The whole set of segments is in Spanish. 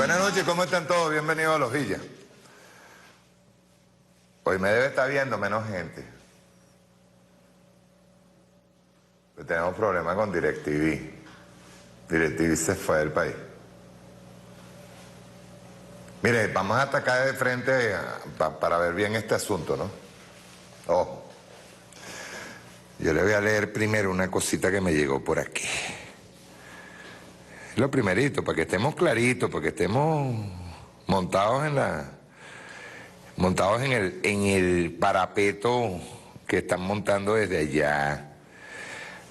Buenas noches, ¿cómo están todos? Bienvenidos a Los Villas. Hoy me debe estar viendo menos gente. Pero tenemos problemas con DirecTV. DirecTV se fue del país. Mire, vamos a atacar de frente para ver bien este asunto, ¿no? Ojo. Yo le voy a leer primero una cosita que me llegó por aquí. Lo primerito, para que estemos claritos, para que estemos montados en el parapeto que están montando desde allá.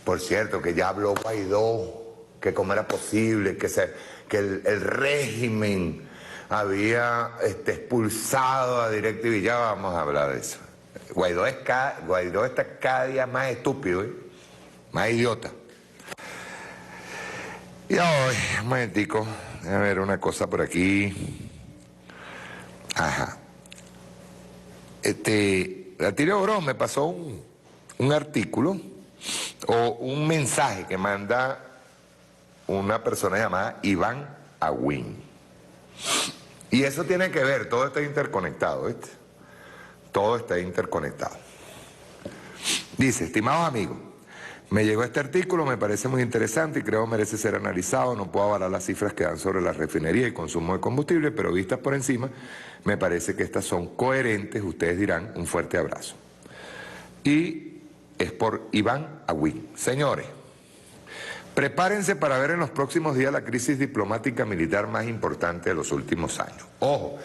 Por cierto, que ya habló Guaidó, que cómo era posible, que el régimen había expulsado a DirecTV. Ya vamos a hablar de eso. Guaidó está cada día más estúpido, más idiota. Y hoy, un momentico, a ver una cosa por aquí. Ajá. La Tiro Bro me pasó un artículo o un mensaje que manda una persona llamada Iván Agüín. Y eso tiene que ver, todo está interconectado, ¿viste? Todo está interconectado. Dice, estimados amigos, me llegó este artículo, me parece muy interesante y creo merece ser analizado. No puedo avalar las cifras que dan sobre la refinería y consumo de combustible, pero vistas por encima, me parece que estas son coherentes. Ustedes dirán, un fuerte abrazo. Y es por Iván Agüín. Señores, prepárense para ver en los próximos días la crisis diplomática militar más importante de los últimos años. Ojo,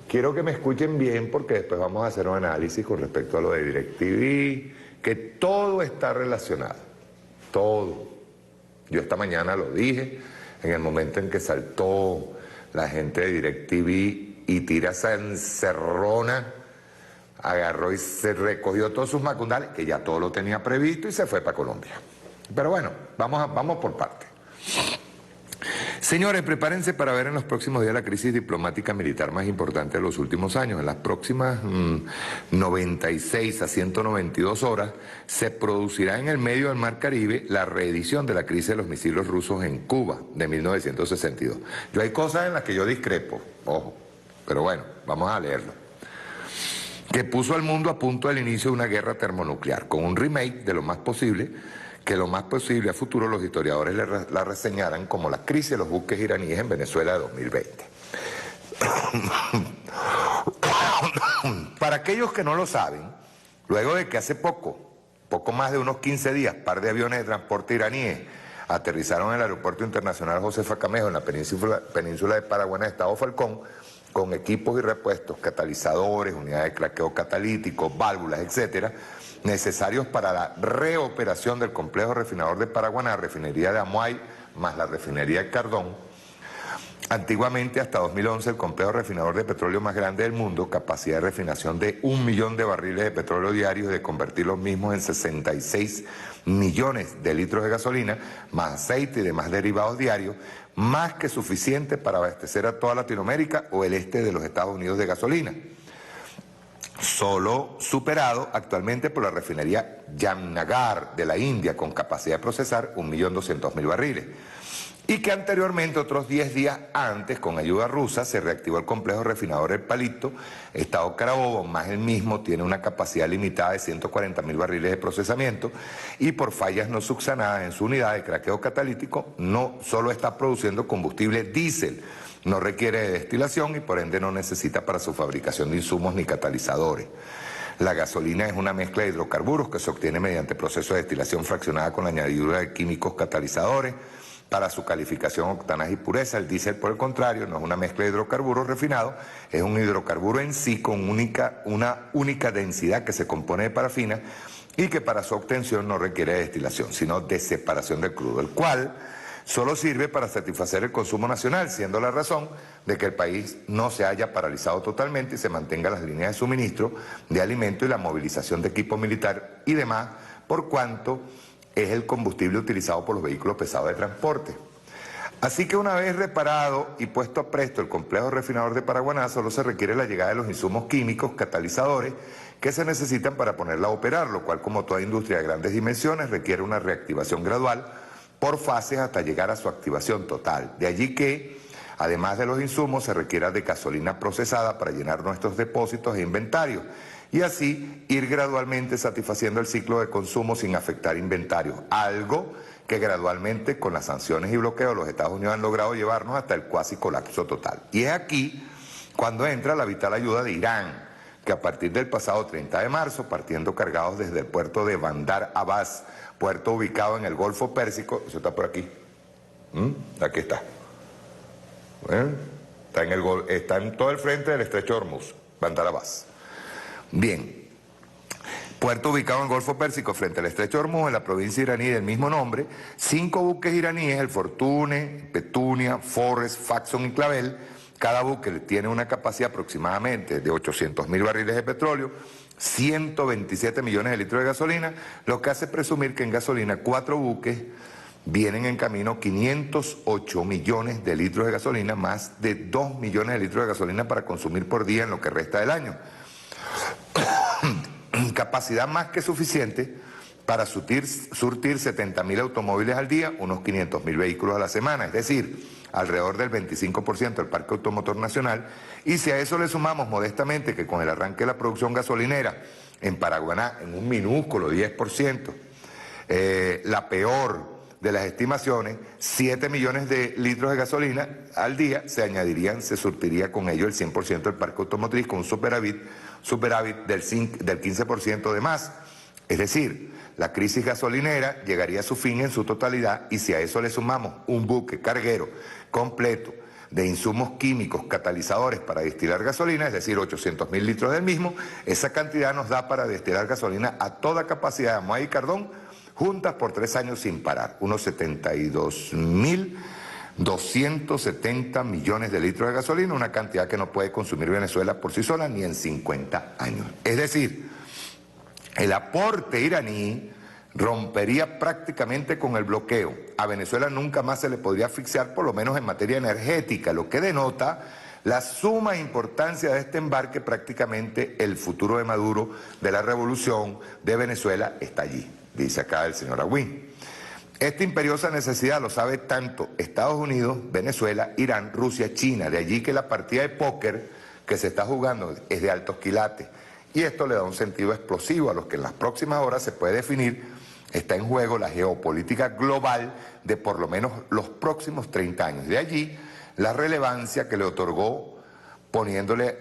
quiero que me escuchen bien porque después vamos a hacer un análisis con respecto a lo de DirecTV, que todo está relacionado. Todo. Yo esta mañana lo dije, en el momento en que saltó la gente de DirecTV y tira esa encerrona, agarró y se recogió todos sus macundales, que ya todo lo tenía previsto y se fue para Colombia. Pero bueno, vamos por partes. Señores, prepárense para ver en los próximos días la crisis diplomática militar más importante de los últimos años. En las próximas 96 a 192 horas se producirá en el medio del Mar Caribe la reedición de la crisis de los misiles rusos en Cuba de 1962. Yo hay cosas en las que yo discrepo, ojo, pero bueno, vamos a leerlo. Que puso al mundo a punto del inicio de una guerra termonuclear, con un remake de lo más posible, que lo más posible a futuro los historiadores la reseñaran como la crisis de los buques iraníes en Venezuela de 2020. Para aquellos que no lo saben, luego de que hace poco más de unos 15 días, par de aviones de transporte iraníes aterrizaron en el Aeropuerto Internacional Josefa Camejo en la península de Paraguaná, Estado Falcón, con equipos y repuestos, catalizadores, unidades de craqueo catalítico, válvulas, etcétera, necesarios para la reoperación del complejo refinador de Paraguaná, refinería de Amuay, más la refinería de Cardón. Antiguamente, hasta 2011, el complejo refinador de petróleo más grande del mundo, capacidad de refinación de 1 millón de barriles de petróleo diarios y de convertir los mismos en 66 millones de litros de gasolina, más aceite y demás derivados diarios, más que suficiente para abastecer a toda Latinoamérica o el este de los Estados Unidos de gasolina. Solo superado actualmente por la refinería Jamnagar de la India, con capacidad de procesar 1.200.000 barriles. Y que anteriormente, otros 10 días antes, con ayuda rusa, se reactivó el complejo refinador El Palito, Estado Carabobo, más el mismo, tiene una capacidad limitada de 140.000 barriles de procesamiento y por fallas no subsanadas en su unidad de craqueo catalítico, no solo está produciendo combustible diésel, no requiere de destilación y por ende no necesita para su fabricación de insumos ni catalizadores. La gasolina es una mezcla de hidrocarburos que se obtiene mediante proceso de destilación fraccionada con la añadidura de químicos catalizadores. Para su calificación, octanaje y pureza, el diésel, por el contrario, no es una mezcla de hidrocarburos refinados, es un hidrocarburo en sí con una única densidad que se compone de parafina y que para su obtención no requiere de destilación, sino de separación del crudo, el cual solo sirve para satisfacer el consumo nacional, siendo la razón de que el país no se haya paralizado totalmente y se mantenga las líneas de suministro de alimento y la movilización de equipo militar y demás, por cuanto es el combustible utilizado por los vehículos pesados de transporte. Así que una vez reparado y puesto a presto el complejo refinador de Paraguaná, solo se requiere la llegada de los insumos químicos, catalizadores, que se necesitan para ponerla a operar, lo cual, como toda industria de grandes dimensiones, requiere una reactivación gradual por fases hasta llegar a su activación total. De allí que Además de los insumos, se requiere de gasolina procesada para llenar nuestros depósitos e inventarios y así ir gradualmente satisfaciendo el ciclo de consumo sin afectar inventarios, algo que gradualmente con las sanciones y bloqueos los Estados Unidos han logrado llevarnos hasta el cuasi colapso total. Y es aquí cuando entra la vital ayuda de Irán, que a partir del pasado 30 de marzo, partiendo cargados desde el puerto de Bandar Abbas, puerto ubicado en el Golfo Pérsico, eso está por aquí, aquí está, ¿eh? Está en todo el frente del estrecho de Hormuz, Bandar Abbas. Bien, puerto ubicado en el Golfo Pérsico frente al estrecho de Hormuz, en la provincia iraní del mismo nombre, 5 buques iraníes, el Fortune, Petunia, Forrest, Faxon y Clavel. Cada buque tiene una capacidad aproximadamente de 800.000 barriles de petróleo, 127 millones de litros de gasolina, lo que hace presumir que en gasolina 4 buques vienen en camino 508 millones de litros de gasolina, más de 2 millones de litros de gasolina para consumir por día en lo que resta del año. Capacidad más que suficiente para surtir 70.000 automóviles al día, unos 500.000 vehículos a la semana, es decir, alrededor del 25% del parque automotor nacional, y si a eso le sumamos modestamente que con el arranque de la producción gasolinera en Paraguaná, en un minúsculo 10%, la peor de las estimaciones, 7 millones de litros de gasolina al día, se surtiría con ello el 100% del parque automotriz con un superávit del 15% de más. Es decir, la crisis gasolinera llegaría a su fin en su totalidad y si a eso le sumamos un buque carguero completo de insumos químicos catalizadores para destilar gasolina, es decir, 800.000 litros del mismo, esa cantidad nos da para destilar gasolina a toda capacidad de Amuay y Cardón juntas por 3 años sin parar, unos 72.270 millones de litros de gasolina, una cantidad que no puede consumir Venezuela por sí sola ni en 50 años. Es decir, el aporte iraní rompería prácticamente con el bloqueo. A Venezuela nunca más se le podría asfixiar, por lo menos en materia energética, lo que denota la suma importancia de este embarque. Prácticamente el futuro de Maduro, de la revolución de Venezuela, está allí, dice acá el señor Agüín. Esta imperiosa necesidad lo sabe tanto Estados Unidos, Venezuela, Irán, Rusia, China. De allí que la partida de póker que se está jugando es de altos quilates. Y esto le da un sentido explosivo a los que en las próximas horas se puede definir. Está en juego la geopolítica global de por lo menos los próximos 30 años. De allí la relevancia que le otorgo poniéndole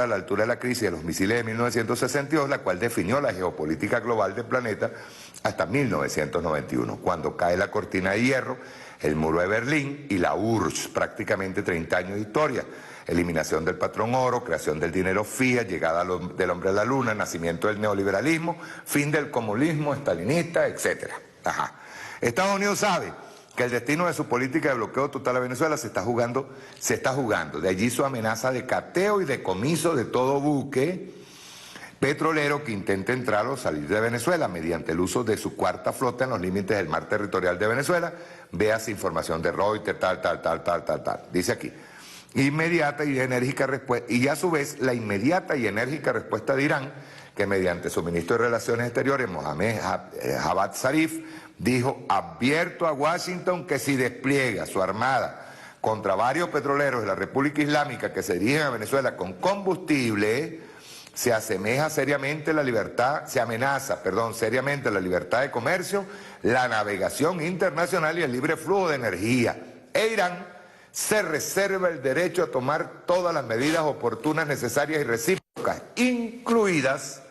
a la altura de la crisis de los misiles de 1962, la cual definió la geopolítica global del planeta hasta 1991, cuando cae la cortina de hierro, el muro de Berlín y la URSS, prácticamente 30 años de historia. Eliminación del patrón oro, creación del dinero fiat, llegada del hombre a la luna, nacimiento del neoliberalismo, fin del comunismo estalinista, etc. Estados Unidos sabe que el destino de su política de bloqueo total a Venezuela se está jugando. De allí su amenaza de cateo y decomiso de todo buque petrolero que intente entrar o salir de Venezuela mediante el uso de su cuarta flota en los límites del mar territorial de Venezuela. Véase información de Reuters, tal. Dice aquí. Inmediata y enérgica respuesta, y a su vez la inmediata y enérgica respuesta de Irán, que mediante su ministro de Relaciones Exteriores, Mohamed Javad Zarif, dijo: advierto a Washington que si despliega su armada contra varios petroleros de la República Islámica que se dirigen a Venezuela con combustible, se amenaza seriamente la libertad de comercio, la navegación internacional y el libre flujo de energía. E Irán se reserva el derecho a tomar todas las medidas oportunas, necesarias y recíprocas, incluidas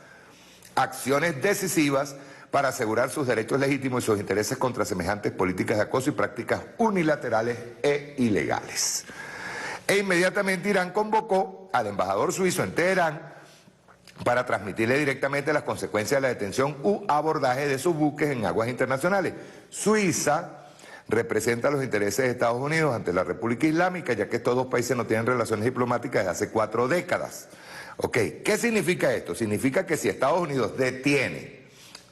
acciones decisivas para asegurar sus derechos legítimos y sus intereses contra semejantes políticas de acoso y prácticas unilaterales e ilegales. E inmediatamente Irán convocó al embajador suizo en Teherán para transmitirle directamente las consecuencias de la detención u abordaje de sus buques en aguas internacionales. Suiza representa los intereses de Estados Unidos ante la República Islámica, ya que estos dos países no tienen relaciones diplomáticas desde hace 4 décadas. Ok, ¿qué significa esto? Significa que si Estados Unidos detiene,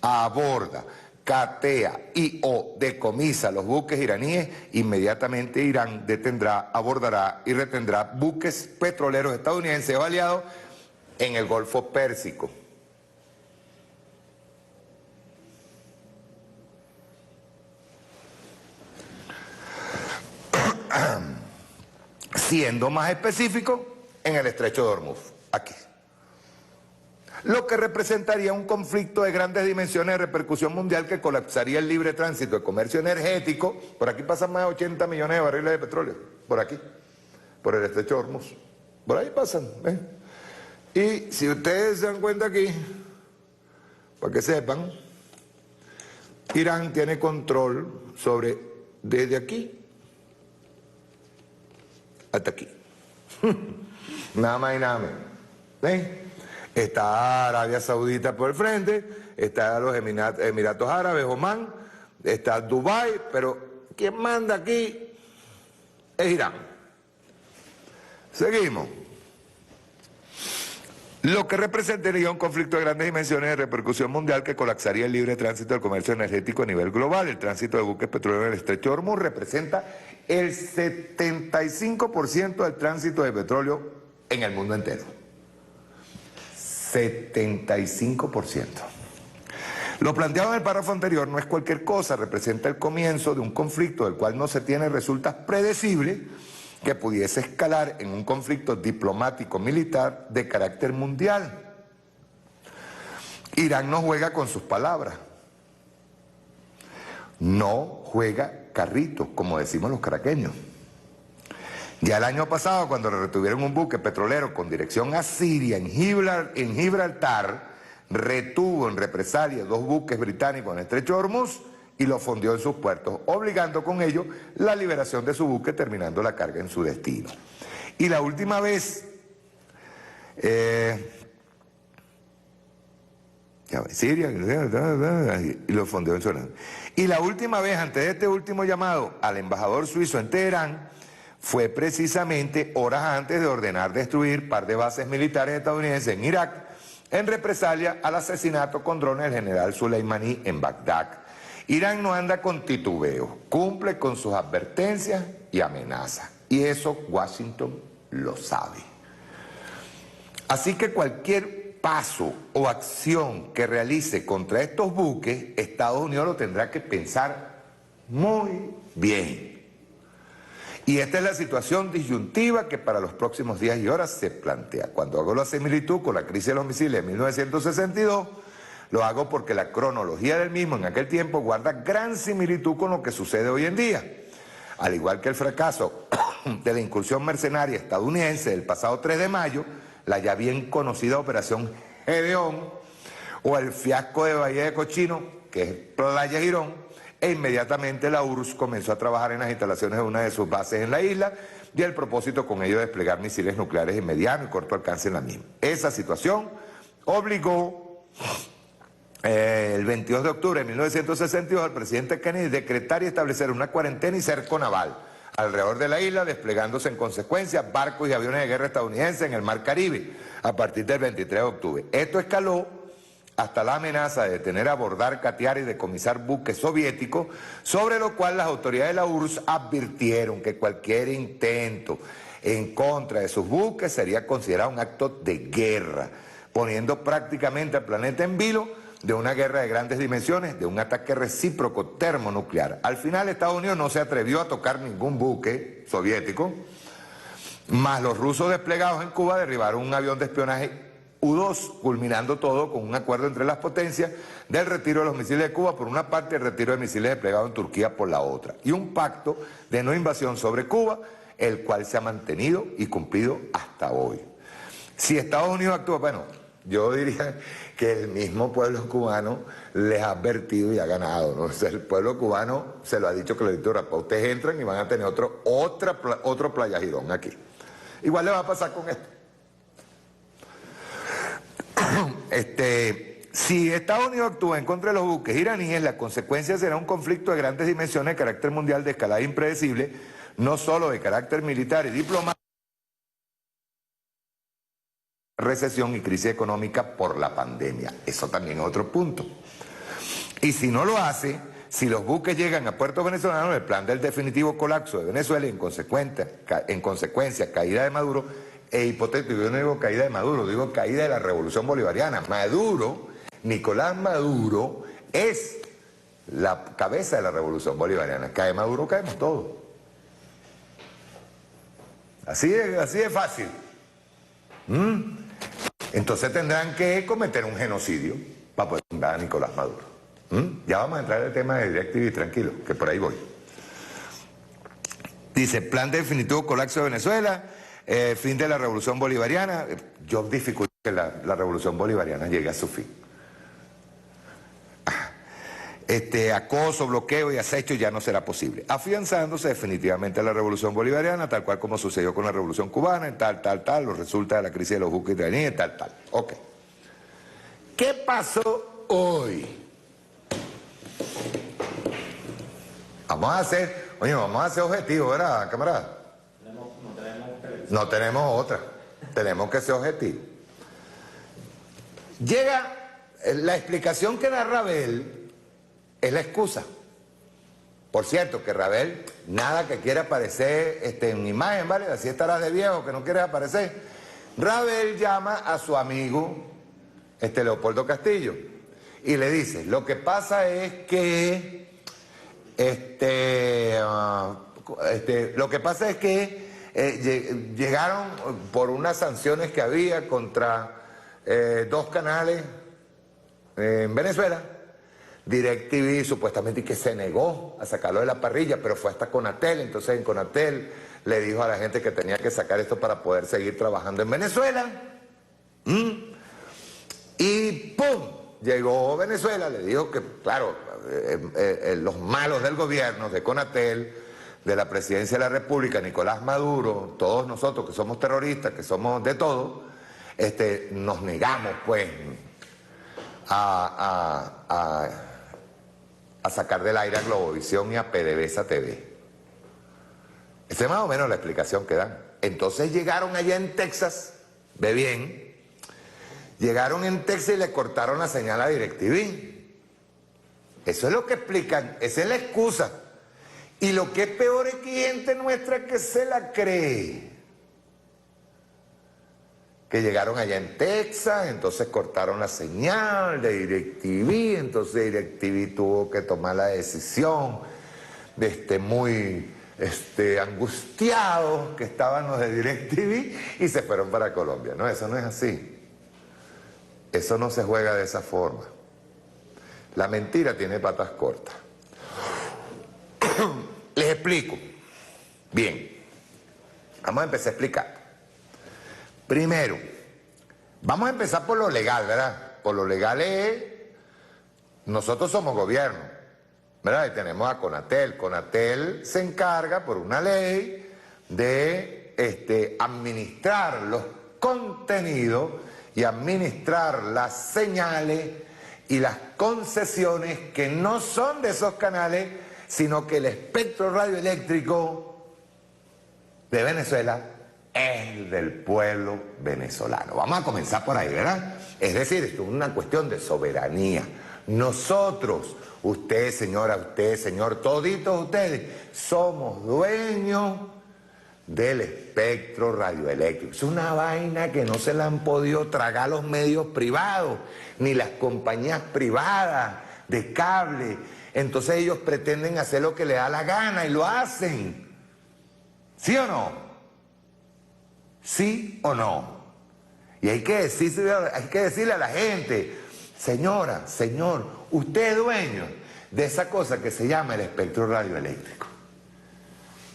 aborda, catea y o decomisa los buques iraníes, inmediatamente Irán detendrá, abordará y retendrá buques petroleros estadounidenses o aliados en el Golfo Pérsico. siendo más específico en el estrecho de Hormuz, aquí. Lo que representaría un conflicto de grandes dimensiones de repercusión mundial que colapsaría el libre tránsito de comercio energético. Por aquí pasan más de 80 millones de barriles de petróleo, por aquí, por el estrecho de Hormuz. Por ahí pasan, ¿ven? Y si ustedes se dan cuenta aquí, para que sepan, Irán tiene control sobre, desde aquí hasta aquí. Nada más y nada menos. ¿Ven? Está Arabia Saudita por el frente, está los Emiratos Árabes, Omán, está Dubái, pero quien manda aquí es Irán. Seguimos. Lo que representaría un conflicto de grandes dimensiones de repercusión mundial que colapsaría el libre tránsito del comercio energético a nivel global. El tránsito de buques petroleros en el estrecho de Hormuz representa el 75% del tránsito de petróleo en el mundo entero. 75%. Lo planteado en el párrafo anterior no es cualquier cosa, representa el comienzo de un conflicto del cual no se tiene resultados predecibles que pudiese escalar en un conflicto diplomático-militar de carácter mundial. Irán no juega con sus palabras, no juega carrito, como decimos los caraqueños. Ya el año pasado, cuando le retuvieron un buque petrolero con dirección a Siria en Gibraltar, retuvo en represalia 2 buques británicos en el estrecho de Hormuz y los fondeó en sus puertos, obligando con ello la liberación de su buque, terminando la carga en su destino. Y la última vez, Siria, y los fondeó en su destino. Y la última vez, antes de este último llamado al embajador suizo en Teherán, fue precisamente horas antes de ordenar destruir par de bases militares estadounidenses en Irak, en represalia al asesinato con drones del general Soleimani en Bagdad. Irán no anda con titubeo, cumple con sus advertencias y amenazas, y eso Washington lo sabe. Así que cualquier paso o acción que realice contra estos buques, Estados Unidos lo tendrá que pensar muy bien. Y esta es la situación disyuntiva que para los próximos días y horas se plantea. Cuando hago la similitud con la crisis de los misiles de 1962, lo hago porque la cronología del mismo en aquel tiempo guarda gran similitud con lo que sucede hoy en día. Al igual que el fracaso de la incursión mercenaria estadounidense del pasado 3 de mayo, la ya bien conocida Operación Gedeón, o el fiasco de Bahía de Cochino, que es Playa Girón, e inmediatamente la URSS comenzó a trabajar en las instalaciones de una de sus bases en la isla y el propósito con ello de desplegar misiles nucleares de mediano y corto alcance en la misma. Esa situación obligó el 22 de octubre de 1962 al presidente Kennedy decretar y establecer una cuarentena y cerco naval alrededor de la isla, desplegándose en consecuencia barcos y aviones de guerra estadounidenses en el Mar Caribe a partir del 23 de octubre. Esto escaló hasta la amenaza de detener, abordar, catear y decomisar buques soviéticos, sobre lo cual las autoridades de la URSS advirtieron que cualquier intento en contra de sus buques sería considerado un acto de guerra, poniendo prácticamente al planeta en vilo de una guerra de grandes dimensiones, de un ataque recíproco termonuclear. Al final Estados Unidos no se atrevió a tocar ningún buque soviético, más los rusos desplegados en Cuba derribaron un avión de espionaje U-2, culminando todo con un acuerdo entre las potencias del retiro de los misiles de Cuba por una parte y el retiro de misiles desplegados en Turquía por la otra, y un pacto de no invasión sobre Cuba, el cual se ha mantenido y cumplido hasta hoy. Si Estados Unidos actúa, bueno, yo diría que el mismo pueblo cubano les ha advertido y ha ganado, ¿no? O sea, el pueblo cubano se lo ha dicho clarito, ustedes entran y van a tener otro Playa Girón aquí. Igual le va a pasar con esto. Si Estados Unidos actúa en contra de los buques iraníes, la consecuencia será un conflicto de grandes dimensiones de carácter mundial de escalada impredecible, no solo de carácter militar y diplomático, recesión y crisis económica por la pandemia. Eso también es otro punto. Y si no lo hace, si los buques llegan a puertos venezolanos, el plan del definitivo colapso de Venezuela y en consecuencia caída de Maduro, es hipotético. Yo no digo caída de Maduro, digo caída de la revolución bolivariana. Nicolás Maduro es la cabeza de la revolución bolivariana. Cae Maduro, caemos todos. Así de fácil. Entonces tendrán que cometer un genocidio para poder tumbar a Nicolás Maduro. Ya vamos a entrar en el tema de DirecTV, tranquilo, que por ahí voy. Dice, plan de definitivo colapso de Venezuela, fin de la revolución bolivariana. Yo dificulto que la revolución bolivariana llegue a su fin. Acoso, bloqueo y acecho ya no será posible, afianzándose definitivamente la revolución bolivariana, tal cual como sucedió con la revolución cubana, en tal, los resulta de la crisis de los buques israelíes, tal. Ok. ¿Qué pasó hoy? Vamos a ser objetivos, ¿verdad, camarada? No tenemos otra. Tenemos que ser objetivos. Llega la explicación que da Rabel. Es la excusa. Por cierto, que Rabel, nada que quiera aparecer en imagen, ¿vale? Así estarás de viejo, que no quieres aparecer. Rabel llama a su amigo, Leopoldo Castillo, y le dice, lo que pasa es que, llegaron por unas sanciones que había contra 2 canales en Venezuela. DirecTV supuestamente que se negó a sacarlo de la parrilla, pero fue hasta Conatel. Entonces en Conatel le dijo a la gente que tenía que sacar esto para poder seguir trabajando en Venezuela. Y ¡pum! Llegó Venezuela, le dijo que, claro, los malos del gobierno, de Conatel, de la presidencia de la República, Nicolás Maduro, todos nosotros que somos terroristas, que somos de todo, nos negamos pues a sacar del aire a Globovisión y a PDVSA TV. Esa es más o menos la explicación que dan. Entonces llegaron allá en Texas, ve bien, llegaron en Texas y le cortaron la señal a DirecTV. Eso es lo que explican, esa es la excusa. Y lo que es peor es que hay gente nuestra que se la cree. Que llegaron allá en Texas, entonces cortaron la señal de DirecTV, entonces DirecTV tuvo que tomar la decisión muy angustiados que estaban los de DirecTV y se fueron para Colombia. No, eso no es así. Eso no se juega de esa forma. La mentira tiene patas cortas. Les explico. Bien, vamos a empezar a explicar. Primero, vamos a empezar por lo legal, ¿verdad? Por lo legal es, nosotros somos gobierno, ¿verdad? Y tenemos a Conatel. Conatel se encarga por una ley de administrar los contenidos y administrar las señales y las concesiones que no son de esos canales, sino que el espectro radioeléctrico de Venezuela es del pueblo venezolano. Vamos a comenzar por ahí, ¿verdad? Es decir, esto es una cuestión de soberanía. Nosotros, usted, señora, usted, señor, toditos ustedes, somos dueños del espectro radioeléctrico. Es una vaina que no se la han podido tragar los medios privados, ni las compañías privadas de cable. Entonces ellos pretenden hacer lo que les da la gana y lo hacen. ¿Sí o no? ¿Sí o no? Y hay que decirle a la gente, señora, señor, usted es dueño de esa cosa que se llama el espectro radioeléctrico.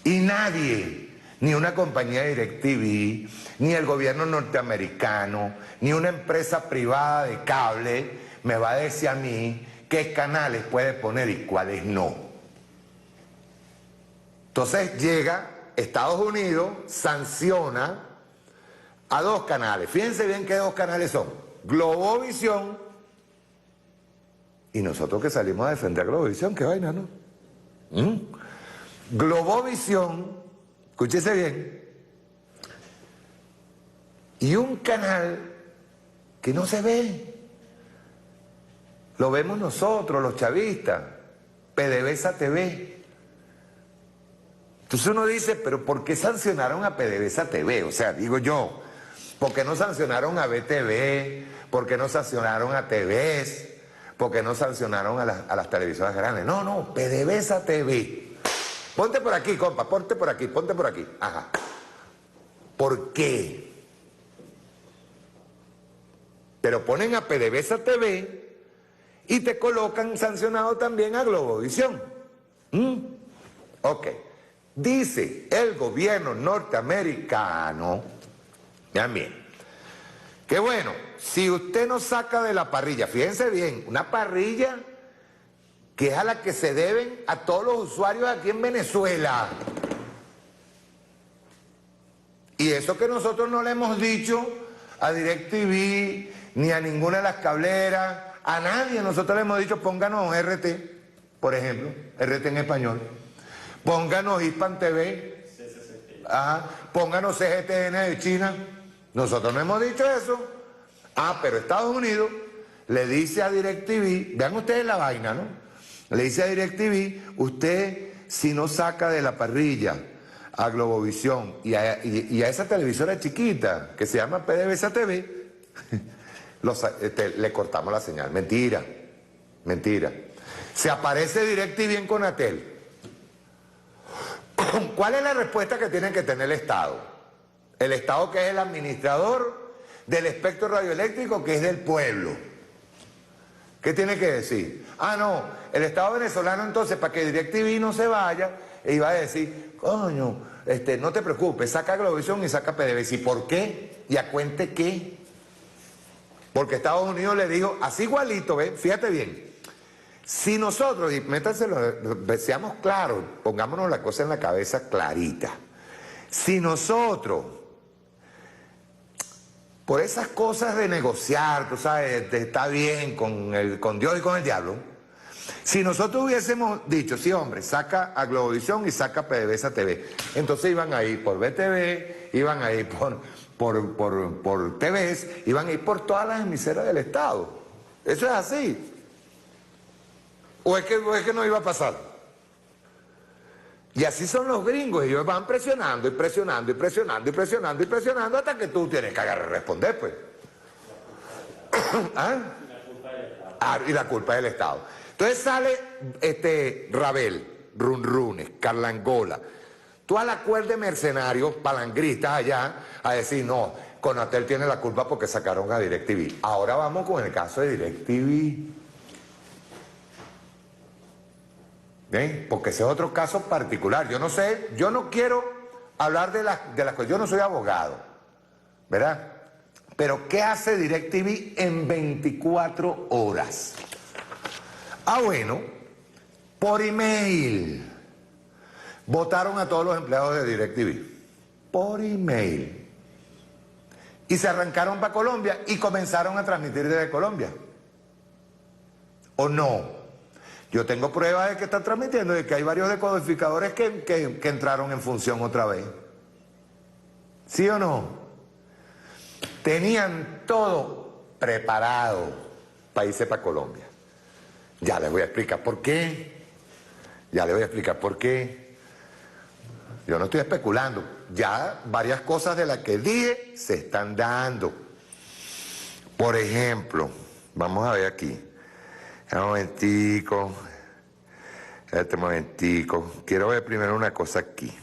Y nadie, ni una compañía de DirecTV, ni el gobierno norteamericano, ni una empresa privada de cable me va a decir a mí qué canales puede poner y cuáles no. Entonces llega Estados Unidos, sanciona a 2 canales. Fíjense bien qué 2 canales son. Globovisión y nosotros que salimos a defender a Globovisión, qué vaina, ¿no? Globovisión, escúchese bien, y un canal que no se ve. Lo vemos nosotros, los chavistas, PDVSA TV. Entonces uno dice, pero ¿por qué sancionaron a PDVSA TV? O sea, digo yo, ¿por qué no sancionaron a BTV? ¿Por qué no sancionaron a TVS? ¿Por qué no sancionaron a las televisoras grandes? No, PDVSA TV. Ponte por aquí, compa, ponte por aquí. Ajá. ¿Por qué? Pero ponen a PDVSA TV y te colocan sancionado también a Globovisión. Ok. Dice el gobierno norteamericano, vean bien, que bueno, si usted no saca de la parrilla, fíjense bien, una parrilla que es a la que se deben a todos los usuarios aquí en Venezuela. Y eso que nosotros no le hemos dicho a DirecTV, ni a ninguna de las cableras, a nadie, nosotros le hemos dicho pónganos RT, por ejemplo, RT en español, pónganos Hispan TV, pónganos CGTN de China, nosotros no hemos dicho eso. Pero Estados Unidos le dice a DirecTV, vean ustedes la vaina, ¿no? Le dice a DirecTV, usted si no saca de la parrilla a Globovisión y a esa televisora chiquita que se llama PDVSA TV, le cortamos la señal. Mentira, mentira. Se aparece DirecTV en Conatel. ¿Cuál es la respuesta que tiene que tener el Estado? El Estado, que es el administrador del espectro radioeléctrico, que es del pueblo. ¿Qué tiene que decir? No, el Estado venezolano entonces, para que DirecTV no se vaya, iba a decir, coño, no te preocupes, saca Globovisión y saca PDVSA. ¿Y por qué? ¿Y a cuente qué? Porque Estados Unidos le dijo, así igualito, ¿ven? Fíjate bien, si nosotros, y seamos claros, pongámonos la cosa en la cabeza clarita, si nosotros, por esas cosas de negociar, tú sabes, está bien con Dios y con el diablo, si nosotros hubiésemos dicho, sí hombre, saca a Globovisión y saca PDVSA TV, entonces iban a ir por BTV, iban a ir por TVS, iban a ir por todas las emisoras del Estado. Eso es así. ¿O es que no iba a pasar? Y así son los gringos, ellos van presionando y presionando y presionando y presionando y presionando hasta que tú tienes que agarrar a responder, pues. Y la culpa es del Estado. Entonces sale Rabel, Runrunes, Carlangola, toda la cuerda de mercenarios, palangristas allá, a decir, no, Conatel tiene la culpa porque sacaron a DirecTV. Ahora vamos con el caso de DirecTV. ¿Ven? Porque ese es otro caso particular. Yo no sé, yo no quiero hablar de las cosas, yo no soy abogado, ¿verdad? Pero ¿qué hace DirecTV en 24 horas? Bueno, por email votaron a todos los empleados de DirecTV. Por email. Y se arrancaron para Colombia y comenzaron a transmitir desde Colombia. ¿O no? Yo tengo pruebas de que están transmitiendo, de que hay varios decodificadores que entraron en función otra vez. ¿Sí o no? Tenían todo preparado para irse para Colombia. Ya les voy a explicar por qué. Ya les voy a explicar por qué. Yo no estoy especulando. Ya varias cosas de las que dije se están dando. Por ejemplo, vamos a ver aquí. Un momentico. Este momentico. Quiero ver primero una cosa aquí.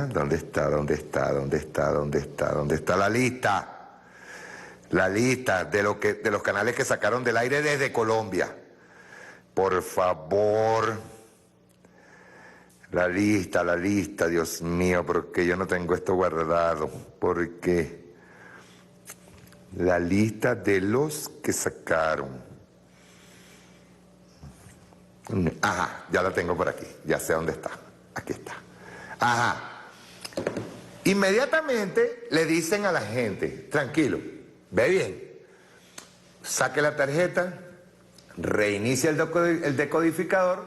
¿Dónde está? ¿Dónde está? ¿Dónde está? ¿Dónde está? ¿Dónde está la lista? La lista de los canales que sacaron del aire desde Colombia. Por favor. La lista, Dios mío, porque yo no tengo esto guardado. ¿Por qué? La lista de los que sacaron. Ya la tengo por aquí. Ya sé dónde está. Aquí está. Inmediatamente le dicen a la gente, tranquilo, ve bien, saque la tarjeta, reinicia el decodificador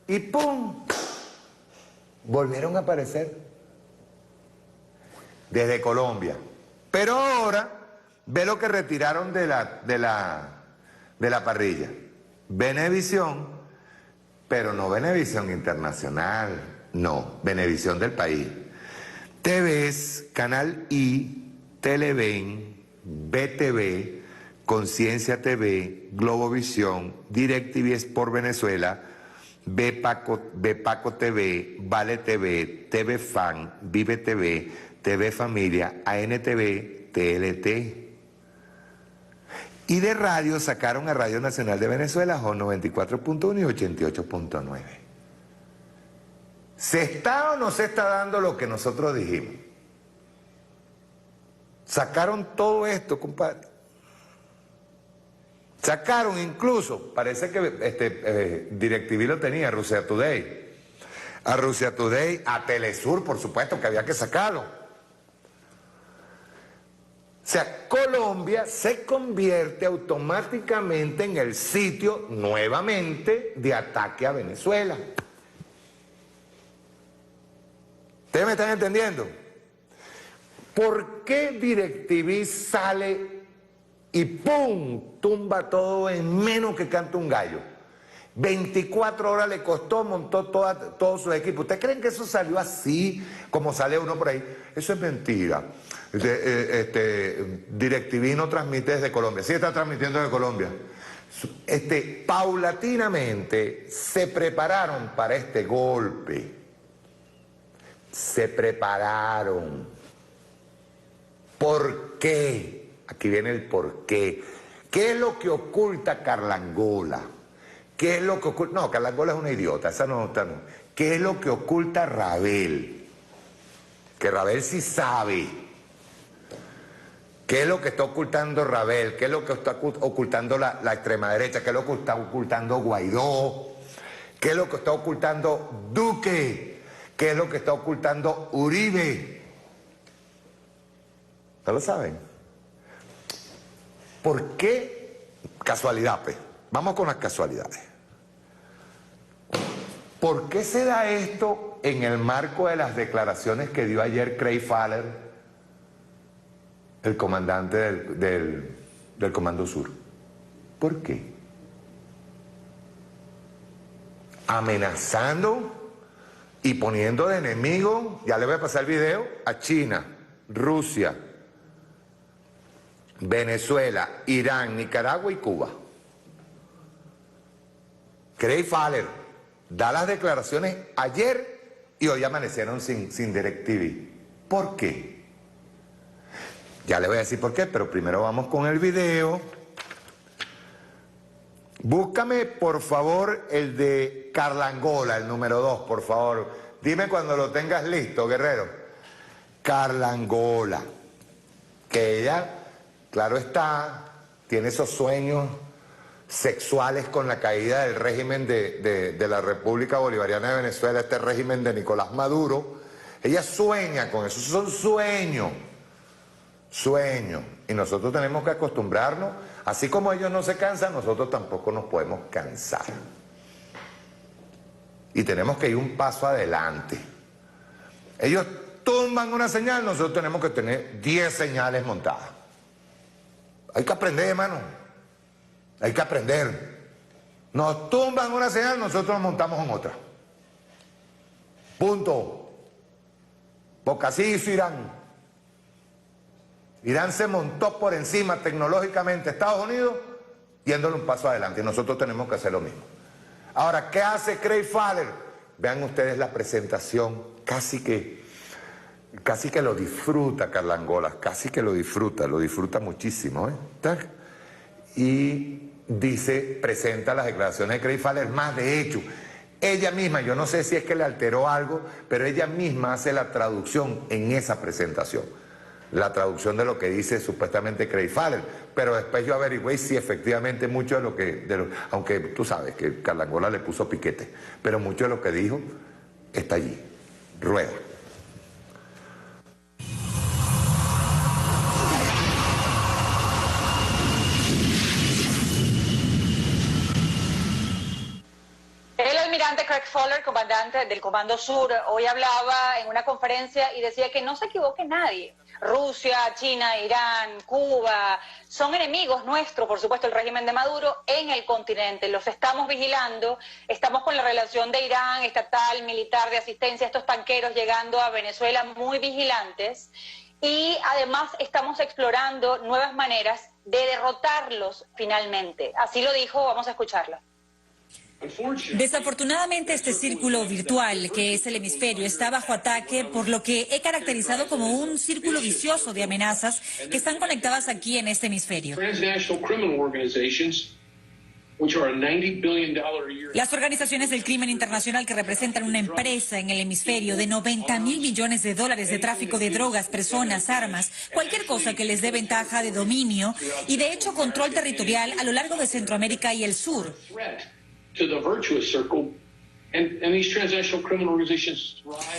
y ¡pum! Volvieron a aparecer desde Colombia. Pero ahora ve lo que retiraron de la parrilla. Venevisión, pero no Venevisión Internacional, no, Venevisión del país. TVS, Canal I, Televen, BTV, Conciencia TV, Globovisión, DirecTV Sport Venezuela, Bepaco TV, Vale TV, TV Fan, Vive TV, TV Familia, ANTV, TLT. Y de radio sacaron a Radio Nacional de Venezuela, JON 94.1 y 88.9. ¿Se está o no se está dando lo que nosotros dijimos? Sacaron todo esto, compadre. Sacaron incluso, parece que DirecTV lo tenía, Russia Today. A Russia Today, a Telesur, por supuesto que había que sacarlo. O sea, Colombia se convierte automáticamente en el sitio nuevamente de ataque a Venezuela. ¿Ustedes me están entendiendo? ¿Por qué DirecTV sale y ¡pum! Tumba todo en menos que canta un gallo? 24 horas le costó, montó todo su equipo. ¿Ustedes creen que eso salió así, como sale uno por ahí? Eso es mentira. DirecTV no transmite desde Colombia. Sí está transmitiendo desde Colombia. Paulatinamente se prepararon para este golpe. Se prepararon. ¿Por qué? Aquí viene el por qué. ¿Qué es lo que oculta Carlangola? ¿Qué es lo que oculta? No, Carlangola es una idiota, esa no está. No. ¿Qué es lo que oculta Rabel? Que Rabel sí sabe. ¿Qué es lo que está ocultando Rabel? ¿Qué es lo que está ocultando la extrema derecha? ¿Qué es lo que está ocultando Guaidó? ¿Qué es lo que está ocultando Duque? ¿Qué es lo que está ocultando Uribe? ¿No lo saben? ¿Por qué? Casualidad, pues. Vamos con las casualidades. ¿Por qué se da esto en el marco de las declaraciones que dio ayer Craig Faller, el comandante del Comando Sur? ¿Por qué? Amenazando y poniendo de enemigo, ya le voy a pasar el video, a China, Rusia, Venezuela, Irán, Nicaragua y Cuba. Craig Faller da las declaraciones ayer y hoy amanecieron sin DirecTV. ¿Por qué? Ya le voy a decir por qué, pero primero vamos con el video. Búscame, por favor, el de Carlangola, el número 2, por favor. Dime cuando lo tengas listo, guerrero. Carlangola. Que ella, claro está, tiene esos sueños sexuales con la caída del régimen de la República Bolivariana de Venezuela, este régimen de Nicolás Maduro. Ella sueña con eso, son sueños. Sueños. Y nosotros tenemos que acostumbrarnos, así como ellos no se cansan, nosotros tampoco nos podemos cansar. Y tenemos que ir un paso adelante. Ellos tumban una señal, nosotros tenemos que tener 10 señales montadas. Hay que aprender, hermano. Hay que aprender. Nos tumban una señal, nosotros nos montamos en otra. Punto. Porque así hizo Irán. Irán se montó por encima tecnológicamente a Estados Unidos, yéndole un paso adelante. Y nosotros tenemos que hacer lo mismo. Ahora, ¿qué hace Craig Faller? Vean ustedes la presentación, casi que lo disfruta Carlangola, casi que lo disfruta muchísimo, ¿eh? Y dice, presenta las declaraciones de Craig Faller, más de hecho, ella misma, yo no sé si es que le alteró algo, pero ella misma hace la traducción en esa presentación. La traducción de lo que dice supuestamente Craig Faller, pero después yo averigüé si efectivamente mucho de lo que, aunque tú sabes que Carlangola le puso piquete, pero mucho de lo que dijo está allí. Rueda. El almirante Craig Faller, comandante del Comando Sur, hoy hablaba en una conferencia y decía que no se equivoque nadie. Rusia, China, Irán, Cuba, son enemigos nuestros, por supuesto, el régimen de Maduro en el continente. Los estamos vigilando, estamos con la relación de Irán, estatal, militar, de asistencia, estos tanqueros llegando a Venezuela muy vigilantes. Y además estamos explorando nuevas maneras de derrotarlos finalmente. Así lo dijo, vamos a escucharlo. Desafortunadamente, este círculo virtual, que es el hemisferio, está bajo ataque por lo que he caracterizado como un círculo vicioso de amenazas que están conectadas aquí en este hemisferio. Las organizaciones del crimen internacional que representan una empresa en el hemisferio de 90.000 millones de dólares de tráfico de drogas, personas, armas, cualquier cosa que les dé ventaja de dominio y de hecho control territorial a lo largo de Centroamérica y el sur.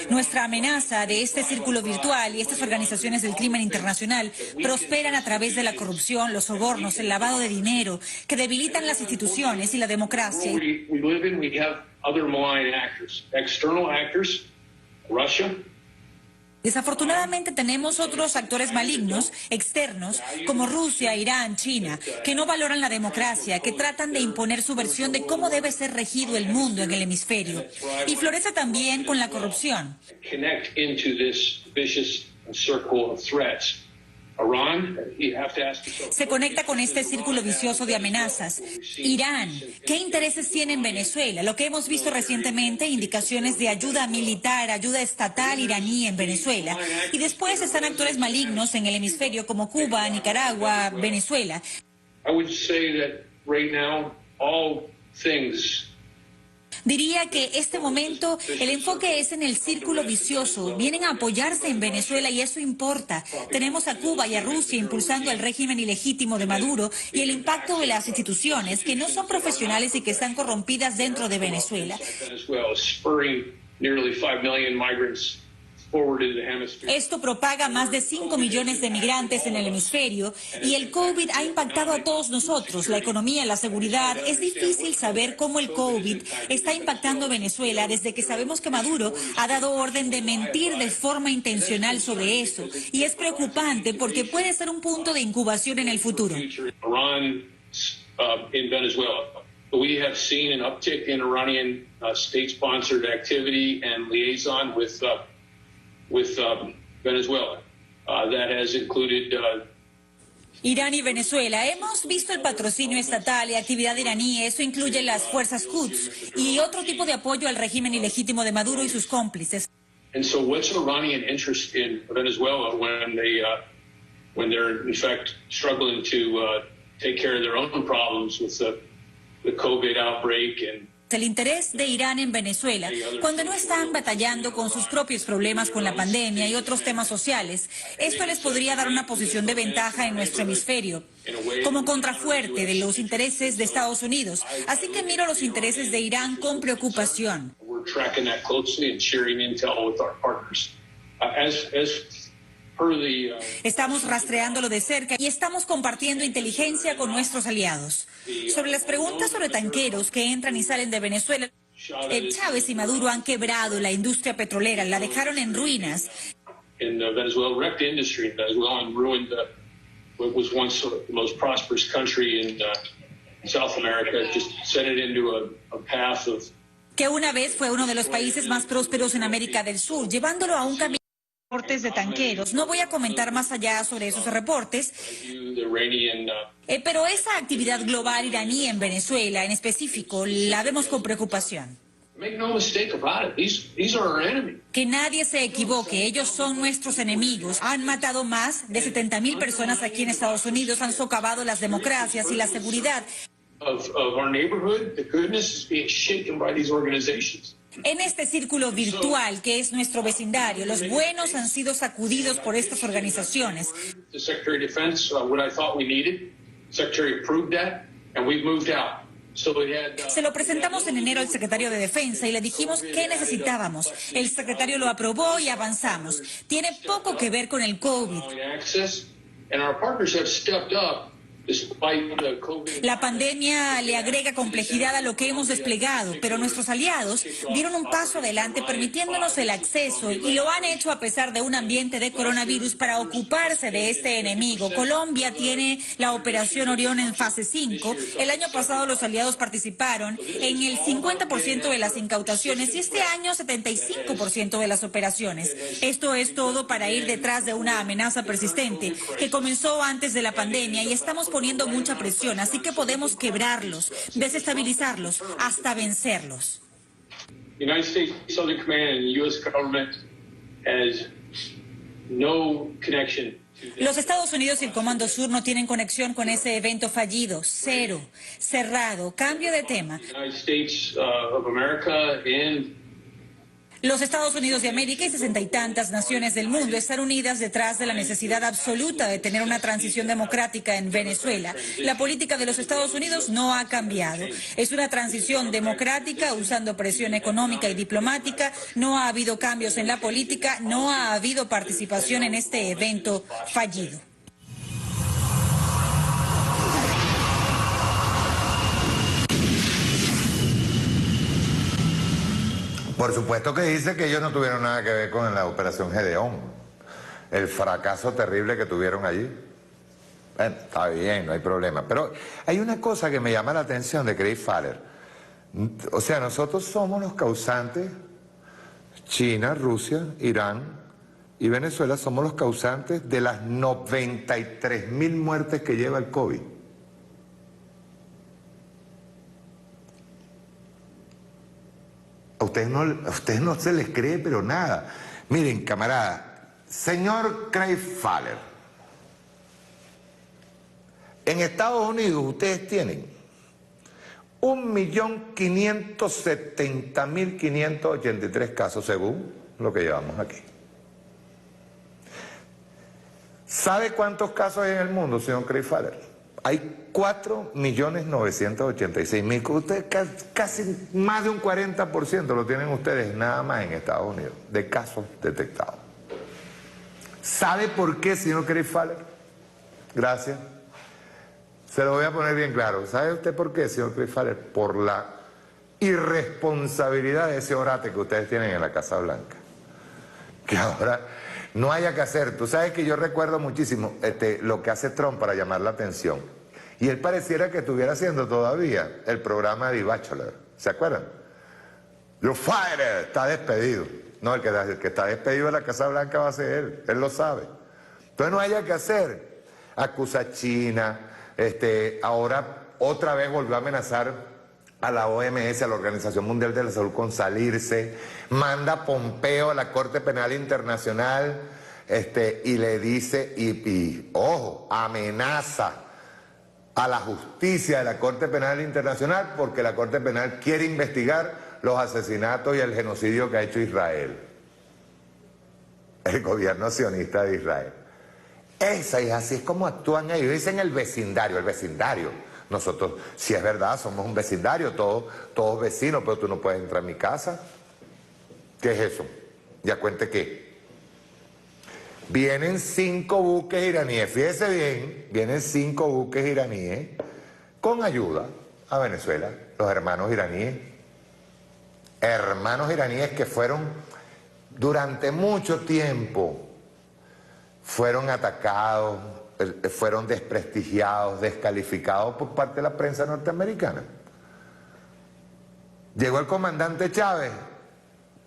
Nuestra amenaza de este círculo virtual y estas organizaciones del crimen internacional prosperan a través de la corrupción, los sobornos, el lavado de dinero, que debilitan las instituciones y la democracia. Desafortunadamente tenemos otros actores malignos, externos, como Rusia, Irán, China, que no valoran la democracia, que tratan de imponer su versión de cómo debe ser regido el mundo en el hemisferio. Y florece también con la corrupción. Se conecta con este círculo vicioso de amenazas. Irán, ¿qué intereses tiene en Venezuela? Lo que hemos visto recientemente, indicaciones de ayuda militar, ayuda estatal iraní en Venezuela. Y después están actores malignos en el hemisferio como Cuba, Nicaragua, Venezuela. Diría que este momento el enfoque es en el círculo vicioso. Vienen a apoyarse en Venezuela y eso importa. Tenemos a Cuba y a Rusia impulsando el régimen ilegítimo de Maduro y el impacto de las instituciones que no son profesionales y que están corrompidas dentro de Venezuela. Esto propaga más de 5 millones de migrantes en el hemisferio y el COVID ha impactado a todos nosotros, la economía, la seguridad. Es difícil saber cómo el COVID está impactando a Venezuela desde que sabemos que Maduro ha dado orden de mentir de forma intencional sobre eso. Y es preocupante porque puede ser un punto de incubación en el futuro. We have seen an uptick in Iranian state-sponsored activity and liaison with Venezuela. That has included Irán y Venezuela. Hemos visto el patrocinio estatal y actividad iraní. Eso incluye las fuerzas Quds y otro tipo de apoyo al régimen ilegítimo de Maduro y sus cómplices. And so, what's Iranian interest in Venezuela when they're in fact struggling to take care of their own problems with the COVID outbreak and el interés de Irán en Venezuela, cuando no están batallando con sus propios problemas con la pandemia y otros temas sociales. Esto les podría dar una posición de ventaja en nuestro hemisferio, como contrafuerte de los intereses de Estados Unidos. Así que miro los intereses de Irán con preocupación. Estamos rastreándolo de cerca y estamos compartiendo inteligencia con nuestros aliados. Sobre las preguntas sobre tanqueros que entran y salen de Venezuela, Chávez y Maduro han quebrado la industria petrolera, la dejaron en ruinas. Venezuela wrecked industry in Venezuela and ruined what was once the most prosperous country in South America, just sent it into a path of que una vez fue uno de los países más prósperos en América del Sur, llevándolo a un camino reportes de tanqueros. No voy a comentar más allá sobre esos reportes, pero esa actividad global iraní en Venezuela en específico la vemos con preocupación. Que nadie se equivoque, ellos son nuestros enemigos. Han matado más de 70.000 personas aquí en Estados Unidos, han socavado las democracias y la seguridad. En este círculo virtual que es nuestro vecindario, los buenos han sido sacudidos por estas organizaciones. Se lo presentamos en enero al secretario de Defensa y le dijimos qué necesitábamos. El secretario lo aprobó y avanzamos. Tiene poco que ver con el COVID. La pandemia le agrega complejidad a lo que hemos desplegado, pero nuestros aliados dieron un paso adelante permitiéndonos el acceso y lo han hecho a pesar de un ambiente de coronavirus para ocuparse de este enemigo. Colombia tiene la operación Orión en fase 5. El año pasado los aliados participaron en el 50% de las incautaciones y este año 75% de las operaciones. Esto es todo para ir detrás de una amenaza persistente que comenzó antes de la pandemia y estamos poniendo mucha presión, así que podemos quebrarlos, desestabilizarlos, hasta vencerlos. The United States Southern Command and the U.S. government has no connection. Los Estados Unidos y el Comando Sur no tienen conexión con ese evento fallido. Cero. Cerrado. Cambio de tema. The United States of America and Los Estados Unidos de América y 60 y tantas naciones del mundo están unidas detrás de la necesidad absoluta de tener una transición democrática en Venezuela. La política de los Estados Unidos no ha cambiado. Es una transición democrática usando presión económica y diplomática. No ha habido cambios en la política, no ha habido participación en este evento fallido. Por supuesto que dice que ellos no tuvieron nada que ver con la operación Gedeón, el fracaso terrible que tuvieron allí. Bueno, está bien, no hay problema. Pero hay una cosa que me llama la atención de Craig Fowler. O sea, nosotros somos los causantes, China, Rusia, Irán y Venezuela somos los causantes de las 93.000 muertes que lleva el COVID. A ustedes no se les cree, pero nada. Miren, camarada, señor Craig Fowler, en Estados Unidos ustedes tienen 1.570.583 casos según lo que llevamos aquí. ¿Sabe cuántos casos hay en el mundo, señor Craig Fowler? Hay 4.986.000. Ustedes casi más de un 40% lo tienen ustedes nada más en Estados Unidos, de casos detectados. ¿Sabe por qué, señor Craig Fowler? Gracias. Se lo voy a poner bien claro. ¿Sabe usted por qué, señor Craig Fowler? Por la irresponsabilidad de ese orate que ustedes tienen en la Casa Blanca. Que ahora no haya que hacer. Tú sabes que yo recuerdo muchísimo lo que hace Trump para llamar la atención. Y él pareciera que estuviera haciendo todavía el programa de The Bachelor. ¿Se acuerdan? You're fired, está despedido. No, el que está despedido de la Casa Blanca va a ser él lo sabe. Entonces no haya que hacer. Acusa a China, ahora otra vez volvió a amenazar a la OMS, a la Organización Mundial de la Salud, con salirse, manda a Pompeo a la Corte Penal Internacional, y le dice, ojo, amenaza a la justicia de la Corte Penal Internacional porque la Corte Penal quiere investigar los asesinatos y el genocidio que ha hecho Israel, el gobierno sionista de Israel. Así es como actúan ellos. Dicen el vecindario. Nosotros, si es verdad, somos un vecindario, todos vecinos, pero tú no puedes entrar a mi casa. ¿Qué es eso? Ya cuente qué. Vienen 5 buques iraníes, fíjese bien, vienen 5 buques iraníes con ayuda a Venezuela, los hermanos iraníes que fueron durante mucho tiempo, fueron atacados, fueron desprestigiados, descalificados por parte de la prensa norteamericana. Llegó el comandante Chávez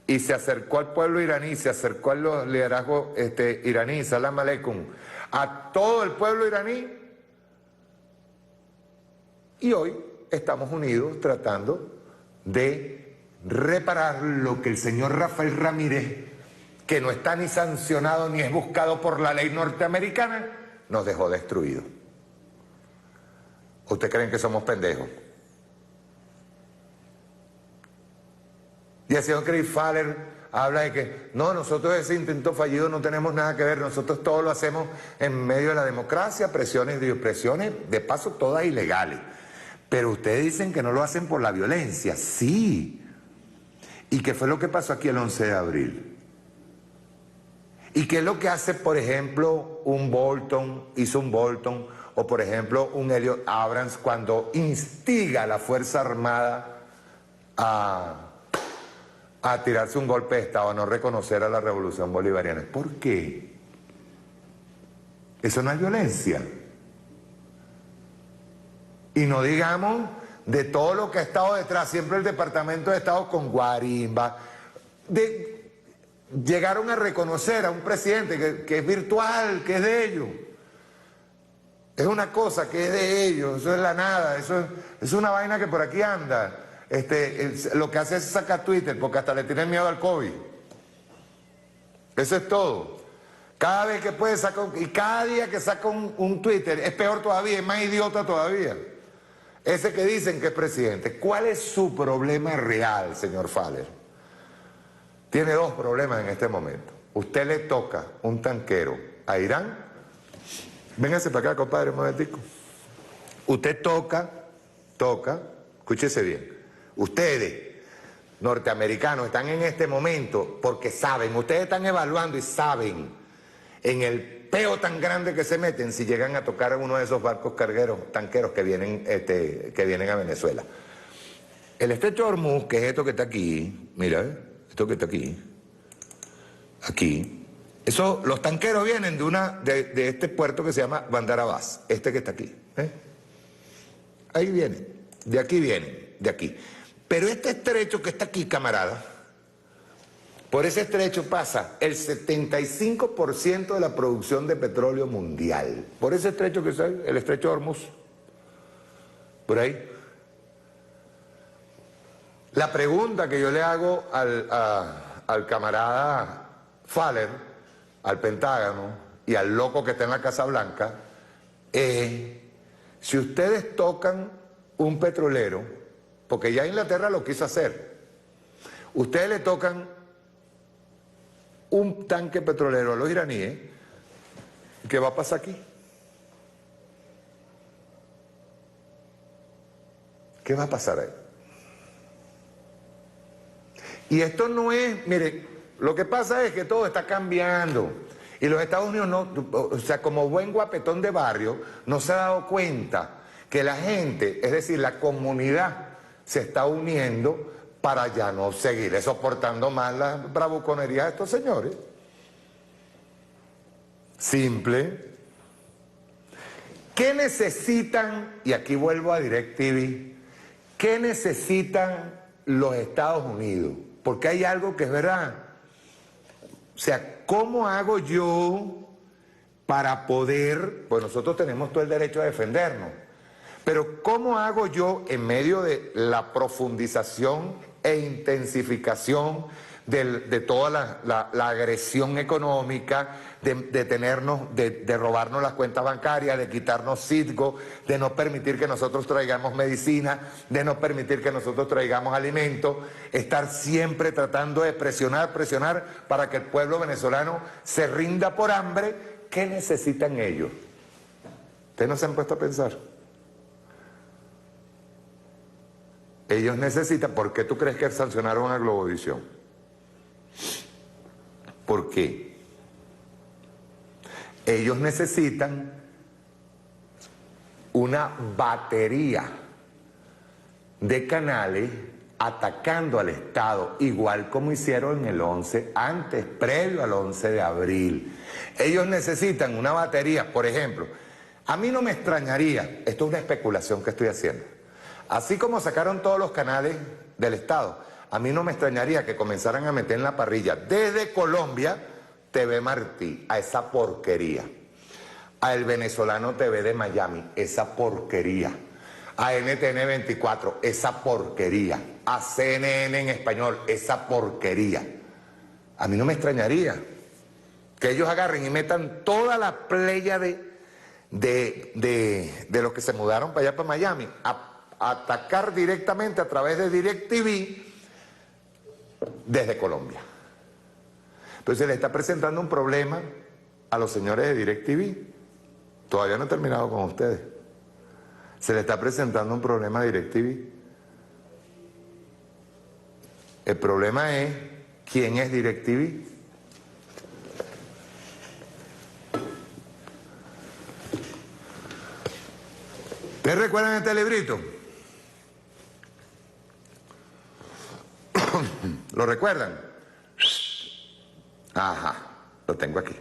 y se acercó al pueblo iraní, se acercó al liderazgo iraní, Salam Aleikum, a todo el pueblo iraní, y hoy estamos unidos tratando de reparar lo que el señor Rafael Ramírez, que no está ni sancionado ni es buscado por la ley norteamericana, nos dejó destruidos. ¿Ustedes creen que somos pendejos? Y el señor Craig Fowler habla de que no, nosotros ese intento fallido no tenemos nada que ver, nosotros todo lo hacemos en medio de la democracia, presiones de paso todas ilegales. Pero ustedes dicen que no lo hacen por la violencia. Sí. ¿Y qué fue lo que pasó aquí el 11 de abril? ¿Y qué es lo que hace, por ejemplo, hizo un Bolton, o por ejemplo un Elliot Abrams cuando instiga a la Fuerza Armada a tirarse un golpe de Estado, a no reconocer a la Revolución Bolivariana? ¿Por qué? Eso no es violencia. Y no digamos de todo lo que ha estado detrás, siempre el Departamento de Estado con guarimba. Llegaron a reconocer a un presidente que es virtual, que es de ellos. Es una cosa que es de ellos, eso es la nada, eso es una vaina que por aquí anda. Lo que hace es sacar Twitter, porque hasta le tienen miedo al COVID. Eso es todo. Cada vez que puede sacar, y cada día que saca un Twitter, es peor todavía, es más idiota todavía. Ese que dicen que es presidente. ¿Cuál es su problema real, señor Faller? Tiene dos problemas en este momento. Usted le toca un tanquero a Irán. Véngase para acá, compadre, un momentico. Usted toca, escúchese bien. Ustedes, norteamericanos, están en este momento porque saben, ustedes están evaluando y saben en el peo tan grande que se meten si llegan a tocar uno de esos barcos cargueros, tanqueros que vienen a Venezuela. El estrecho de Hormuz, que es esto que está aquí, mira, esto que está aquí, eso, los tanqueros vienen de este puerto que se llama Bandar Abbas, este que está aquí, ahí vienen, de aquí vienen, de aquí. Pero este estrecho que está aquí, camarada, por ese estrecho pasa el 75% de la producción de petróleo mundial. Por ese estrecho que es el estrecho de Hormuz. Por ahí. La pregunta que yo le hago al camarada Faller, al Pentágono y al loco que está en la Casa Blanca, es si ustedes tocan un petrolero, porque ya Inglaterra lo quiso hacer, ustedes le tocan un tanque petrolero a los iraníes, ¿qué va a pasar aquí? ¿Qué va a pasar ahí? Y esto no es, mire, lo que pasa es que todo está cambiando. Y los Estados Unidos no, o sea, como buen guapetón de barrio, no se ha dado cuenta que la gente, es decir, la comunidad, se está uniendo para ya no seguir soportando más las bravuconerías de estos señores. Simple. ¿Qué necesitan? Y aquí vuelvo a DirecTV. ¿Qué necesitan los Estados Unidos? Porque hay algo que es verdad. O sea, ¿cómo hago yo para poder? Pues nosotros tenemos todo el derecho a defendernos. Pero ¿cómo hago yo en medio de la profundización e intensificación de toda la agresión económica, de robarnos las cuentas bancarias, de quitarnos Citgo, de no permitir que nosotros traigamos medicina, de no permitir que nosotros traigamos alimentos, estar siempre tratando de presionar para que el pueblo venezolano se rinda por hambre? ¿Qué necesitan ellos? ¿Ustedes no se han puesto a pensar? Ellos necesitan, ¿por qué tú crees que sancionaron a Globovisión? ¿Por qué? Ellos necesitan una batería de canales atacando al Estado, igual como hicieron en el 11, antes, previo al 11 de abril. Ellos necesitan una batería, por ejemplo, a mí no me extrañaría, esto es una especulación que estoy haciendo, así como sacaron todos los canales del Estado, a mí no me extrañaría que comenzaran a meter en la parrilla desde Colombia TV Martí, a esa porquería, a El Venezolano TV de Miami, esa porquería, a NTN 24, esa porquería, a CNN en español, esa porquería. A mí no me extrañaría que ellos agarren y metan toda la playa de los que se mudaron para allá, para Miami, a atacar directamente a través de DirecTV desde Colombia. Entonces se le está presentando un problema a los señores de DirecTV. Todavía no he terminado con ustedes. Se le está presentando un problema a DirecTV. El problema es, ¿quién es DirecTV? ¿Ustedes recuerdan este librito? ¿Lo recuerdan? Ajá, lo tengo aquí.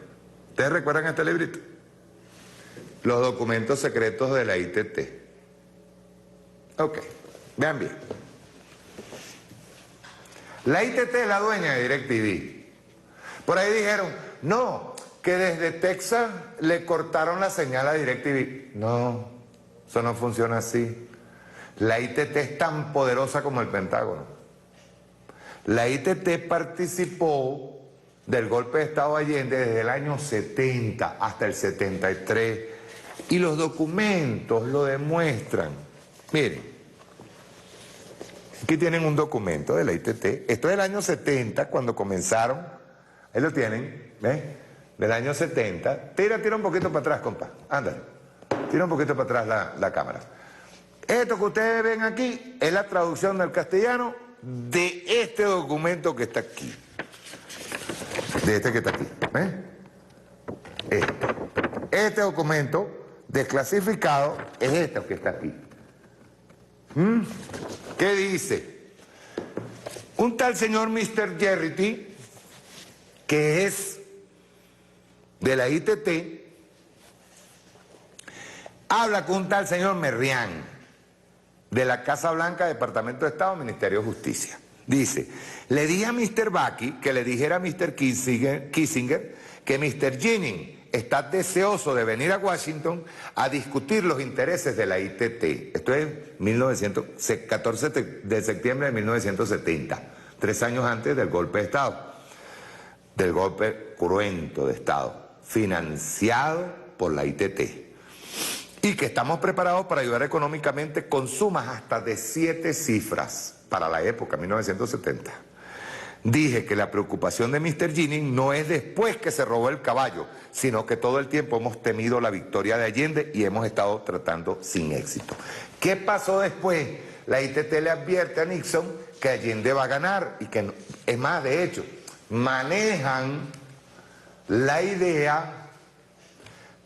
¿Ustedes recuerdan este librito? Los documentos secretos de la ITT. Ok, vean bien. La ITT es la dueña de DirecTV. Por ahí dijeron, no, que desde Texas le cortaron la señal a DirecTV. No, eso no funciona así. La ITT es tan poderosa como el Pentágono. La ITT participó del golpe de Estado Allende desde el año 70 hasta el 73 y los documentos lo demuestran. Miren, aquí tienen un documento de la ITT. Esto es del año 70 cuando comenzaron. Ahí lo tienen, ¿ves? Del año 70. Tira un poquito para atrás, compa. Ándale. Tira un poquito para atrás la cámara. Esto que ustedes ven aquí es la traducción del castellano de este documento que está aquí. De este que está aquí. ¿Ves? Este documento desclasificado es este que está aquí. ¿Qué dice? Un tal señor Mr. Jerrity, que es de la ITT, habla con un tal señor Merrián, de la Casa Blanca, Departamento de Estado, Ministerio de Justicia. Dice, le dije a Mr. Baki que le dijera a Mr. Kissinger que Mr. Jennings está deseoso de venir a Washington a discutir los intereses de la ITT. Esto es 14 de septiembre de 1970, 3 años antes del golpe de Estado, del golpe cruento de Estado, financiado por la ITT. Y que estamos preparados para ayudar económicamente con sumas hasta de 7 cifras para la época, 1970. Dije que la preocupación de Mr. Jennings no es después que se robó el caballo, sino que todo el tiempo hemos temido la victoria de Allende y hemos estado tratando sin éxito. ¿Qué pasó después? La ITT le advierte a Nixon que Allende va a ganar y que, no, es más, de hecho, manejan la idea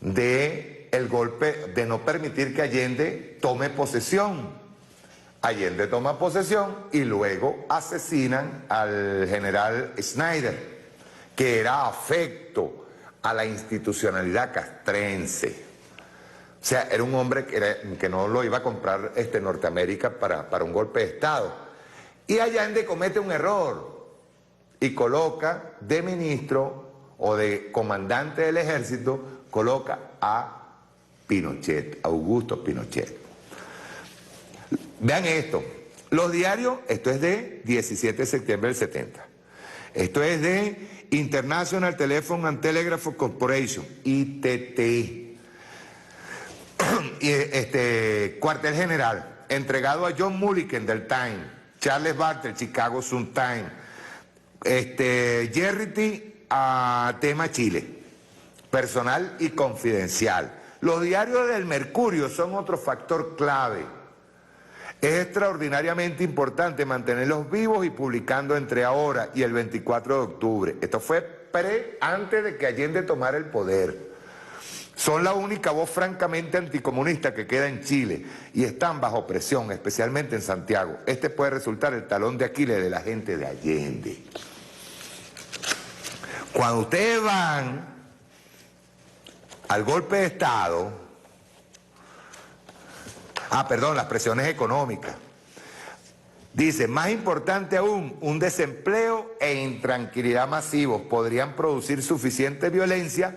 de el golpe, de no permitir que Allende tome posesión. Allende toma posesión y luego asesinan al general Snyder, que era afecto a la institucionalidad castrense. O sea, era un hombre que no lo iba a comprar Norteamérica para un golpe de Estado. Y Allende comete un error y coloca de ministro o de comandante del ejército, coloca a Pinochet, Augusto Pinochet. Vean esto, los diarios, esto es de 17 de septiembre del 70, esto es de International Telephone and Telegraph Corporation, ITT, cuartel general, entregado a John Mulliken del Time, Charles Bartel, Chicago Sun-Times, Jerrity a Tema Chile, personal y confidencial. Los diarios del Mercurio son otro factor clave. Es extraordinariamente importante mantenerlos vivos y publicando entre ahora y el 24 de octubre. Esto fue antes de que Allende tomara el poder. Son la única voz francamente anticomunista que queda en Chile y están bajo presión, especialmente en Santiago. Este puede resultar el talón de Aquiles de la gente de Allende. Cuando ustedes van al golpe de Estado, las presiones económicas, dice, más importante aún, un desempleo e intranquilidad masivos podrían producir suficiente violencia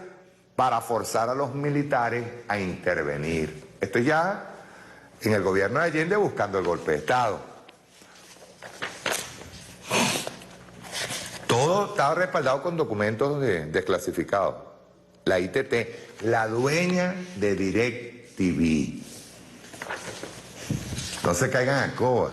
para forzar a los militares a intervenir. Esto ya en el gobierno de Allende buscando el golpe de Estado. Todo estaba respaldado con documentos desclasificados. La ITT, la dueña de DirecTV. No se caigan a coba.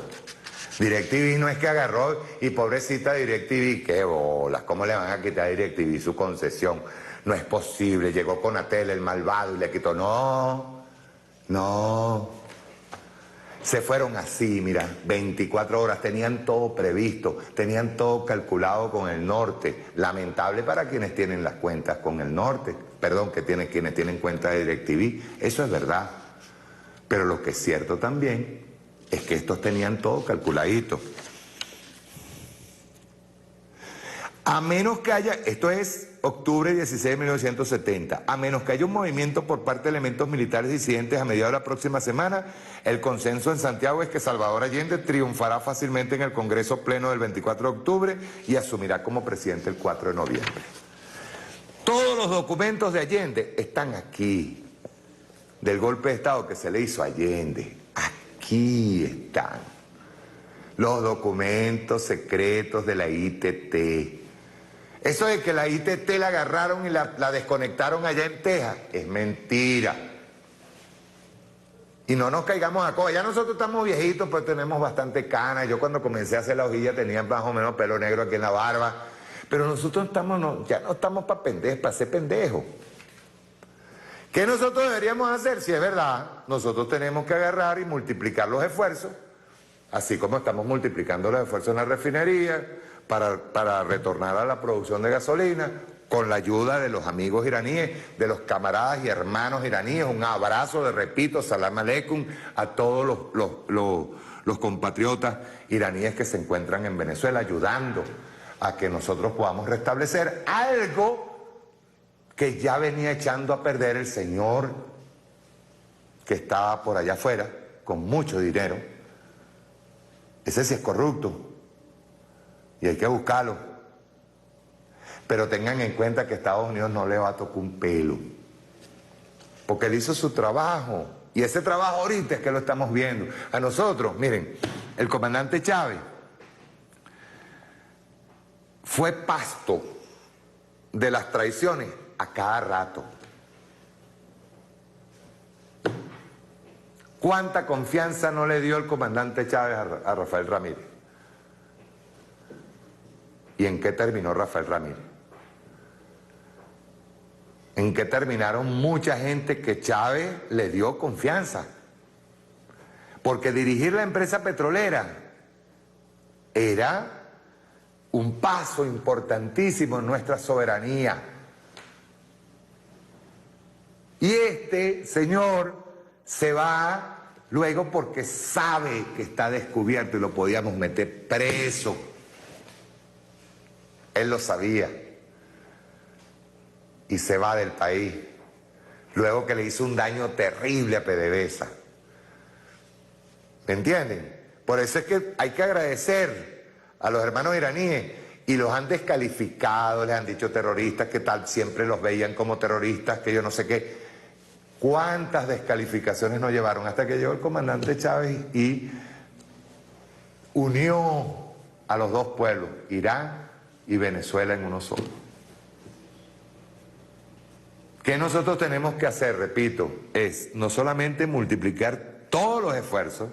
DirecTV no es que agarró y pobrecita DirecTV, qué bolas, ¿cómo le van a quitar a DirecTV su concesión? No es posible, llegó Conatel el malvado y le quitó. No. Se fueron así, mira, 24 horas, tenían todo previsto, tenían todo calculado con el norte. Lamentable para quienes tienen las cuentas con el norte, quienes tienen cuenta de DirecTV, eso es verdad. Pero lo que es cierto también es que estos tenían todo calculadito. A menos que haya, esto es octubre 16 de 1970, a menos que haya un movimiento por parte de elementos militares disidentes a mediados de la próxima semana, el consenso en Santiago es que Salvador Allende triunfará fácilmente en el Congreso Pleno del 24 de octubre y asumirá como presidente el 4 de noviembre. Todos los documentos de Allende están aquí, del golpe de Estado que se le hizo a Allende. Aquí están los documentos secretos de la ITT. Eso de que la ITT la agarraron y la desconectaron allá en Texas es mentira. Y no nos caigamos a coba. Ya nosotros estamos viejitos, pues tenemos bastante canas. Yo cuando comencé a hacer la hojilla tenía más o menos pelo negro aquí en la barba. Pero nosotros ya no estamos para ser pendejos. ¿Qué nosotros deberíamos hacer? Si es verdad, nosotros tenemos que agarrar y multiplicar los esfuerzos, así como estamos multiplicando los esfuerzos en la refinería, para retornar a la producción de gasolina, con la ayuda de los amigos iraníes, de los camaradas y hermanos iraníes. Un abrazo, repito, salam aleikum, a todos los compatriotas iraníes que se encuentran en Venezuela, ayudando a que nosotros podamos restablecer algo que ya venía echando a perder el señor que estaba por allá afuera, con mucho dinero. Ese sí es corrupto y hay que buscarlo. Pero tengan en cuenta que Estados Unidos no le va a tocar un pelo, porque él hizo su trabajo, y ese trabajo ahorita es que lo estamos viendo. A nosotros, miren, el comandante Chávez fue pasto de las traiciones a cada rato. ¿Cuánta confianza no le dio el comandante Chávez a Rafael Ramírez? ¿Y en qué terminó Rafael Ramírez? ¿En qué terminaron mucha gente que Chávez le dio confianza? Porque dirigir la empresa petrolera era un paso importantísimo en nuestra soberanía. Y este señor se va luego porque sabe que está descubierto y lo podíamos meter preso. Él lo sabía. Y se va del país. Luego que le hizo un daño terrible a PDVSA. ¿Me entienden? Por eso es que hay que agradecer a los hermanos iraníes, y los han descalificado, les han dicho terroristas, que tal, siempre los veían como terroristas, que yo no sé qué. ¿Cuántas descalificaciones nos llevaron? Hasta que llegó el comandante Chávez y unió a los dos pueblos, Irán y Venezuela, en uno solo. ¿Qué nosotros tenemos que hacer? Repito, es no solamente multiplicar todos los esfuerzos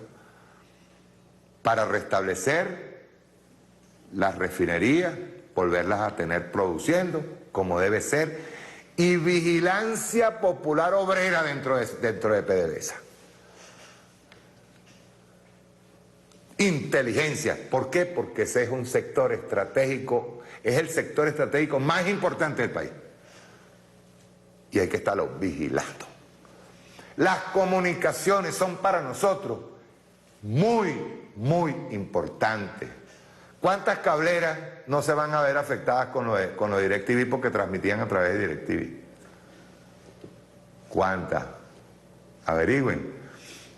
para restablecer las refinerías, volverlas a tener produciendo como debe ser, y vigilancia popular obrera dentro de PDVSA. Inteligencia. ¿Por qué? Porque ese es un sector estratégico, es el sector estratégico más importante del país. Y hay que estarlo vigilando. Las comunicaciones son para nosotros muy, muy importantes. ¿Cuántas cableras no se van a ver afectadas con lo de DirecTV porque transmitían a través de DirecTV? ¿Cuántas? Averigüen.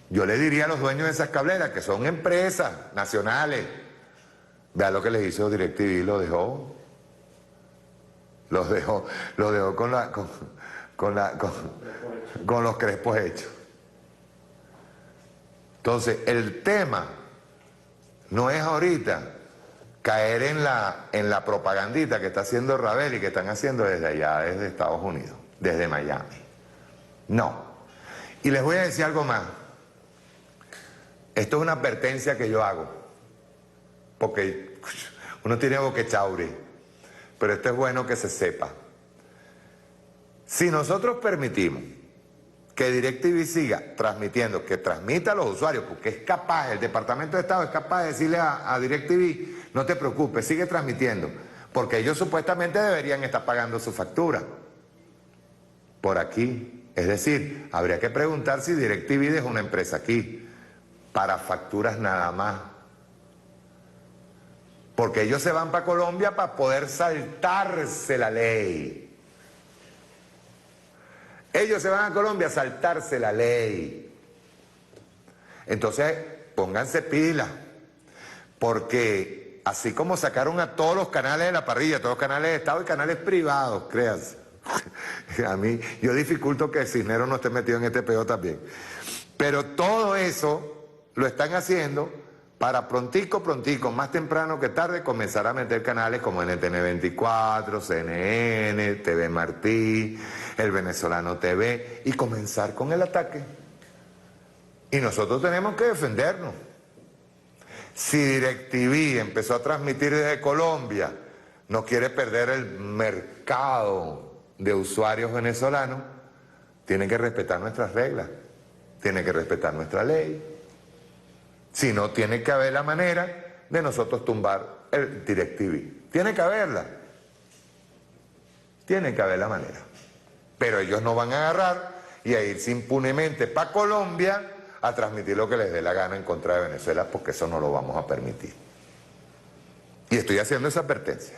Yo le diría a los dueños de esas cableras, que son empresas nacionales, vean lo que les hizo DirecTV, lo dejó con los crespos hechos. Entonces, el tema no es ahorita caer en la propagandita que está haciendo Ravel y que están haciendo desde allá, desde Estados Unidos, desde Miami. No. Y les voy a decir algo más. Esto es una advertencia que yo hago, porque uno tiene boquechauri, pero esto es bueno que se sepa. Si nosotros permitimos que DirecTV siga transmitiendo, que transmita a los usuarios, porque es capaz, el Departamento de Estado es capaz de decirle a DirecTV, no te preocupes, sigue transmitiendo, porque ellos supuestamente deberían estar pagando su factura por aquí. Es decir, habría que preguntar si DirecTV es una empresa aquí, para facturas nada más. Porque ellos se van para Colombia para poder saltarse la ley. Ellos se van a Colombia a saltarse la ley. Entonces, pónganse pilas, porque así como sacaron a todos los canales de la parrilla, todos los canales de Estado y canales privados, créanse, A mí, yo dificulto que Cisneros no esté metido en este peo también. Pero todo eso lo están haciendo para prontico, más temprano que tarde, comenzar a meter canales como NTN 24, CNN, TV Martí, El Venezolano TV, y comenzar con el ataque. Y nosotros tenemos que defendernos. Si DirecTV empezó a transmitir desde Colombia, no quiere perder el mercado de usuarios venezolanos, tiene que respetar nuestras reglas, tiene que respetar nuestra ley. Si no, tiene que haber la manera de nosotros tumbar el DirecTV. Tiene que haberla. Tiene que haber la manera. Pero ellos no van a agarrar y a irse impunemente para Colombia a transmitir lo que les dé la gana en contra de Venezuela, porque eso no lo vamos a permitir. Y estoy haciendo esa advertencia.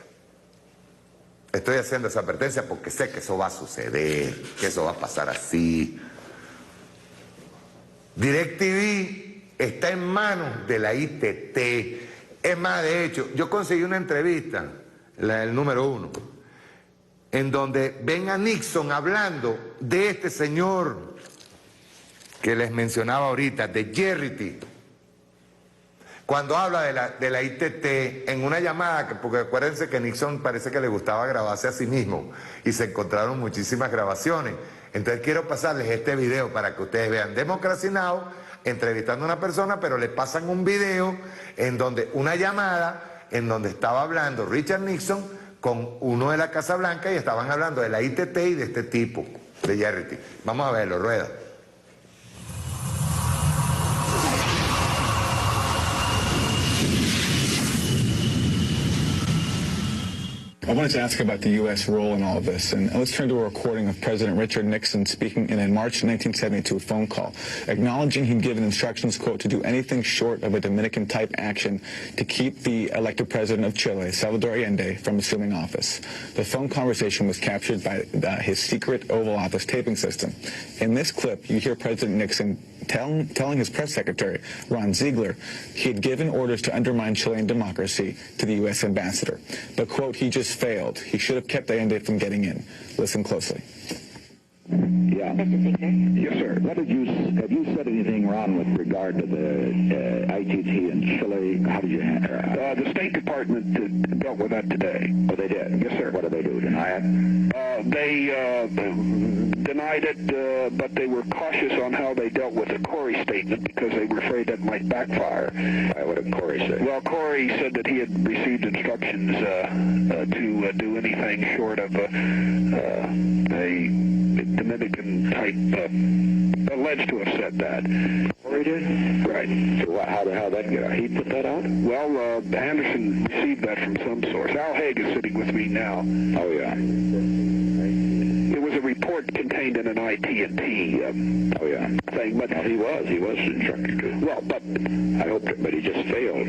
Estoy haciendo esa advertencia porque sé que eso va a suceder, que eso va a pasar así. DirecTV está en manos de la ITT. Es más, de hecho, yo conseguí una entrevista, el número 1, en donde ven a Nixon hablando de este señor que les mencionaba ahorita, de Gerrity, cuando habla de la ITT en una llamada, porque acuérdense que Nixon parece que le gustaba grabarse a sí mismo y se encontraron muchísimas grabaciones. Entonces quiero pasarles este video para que ustedes vean Democracy Now! Entrevistando a una persona, pero le pasan un video en donde una llamada en donde estaba hablando Richard Nixon con uno de la Casa Blanca y estaban hablando de la ITT y de este tipo, de Gerrity. Vamos a verlo, rueda. I wanted to ask about the U.S. role in all of this, and let's turn to a recording of President Richard Nixon speaking in a March 1972 phone call, acknowledging he'd given instructions, quote, to do anything short of a Dominican-type action to keep the elected president of Chile, Salvador Allende, from assuming office. The phone conversation was captured by his secret Oval Office taping system. In this clip, you hear President Nixon telling his press secretary, Ron Ziegler, he had given orders to undermine Chilean democracy to the U.S. ambassador. But, quote, he just failed. He should have kept Allende from getting in. Listen closely. Yeah. Yes, sir. Have you said anything, Ron, with regard to the ITT in Chile? How did you the State Department dealt with that today. Oh, they did? Yes, sir. What did they do? Deny it? They denied it, but they were cautious on how they dealt with the Corey statement because they were afraid that might backfire. What did Corey say? Well, Corey said that he had received instructions to do anything short of a Dominican type, alleged to have said that. Corey did? Right. So how did that get out? He put that out? Well, Anderson received that from some source. Al Haig is sitting with me now. Oh, yeah. It was a report contained in an IT&T thing, but he was instructed to. Well, but I hope, but he just failed.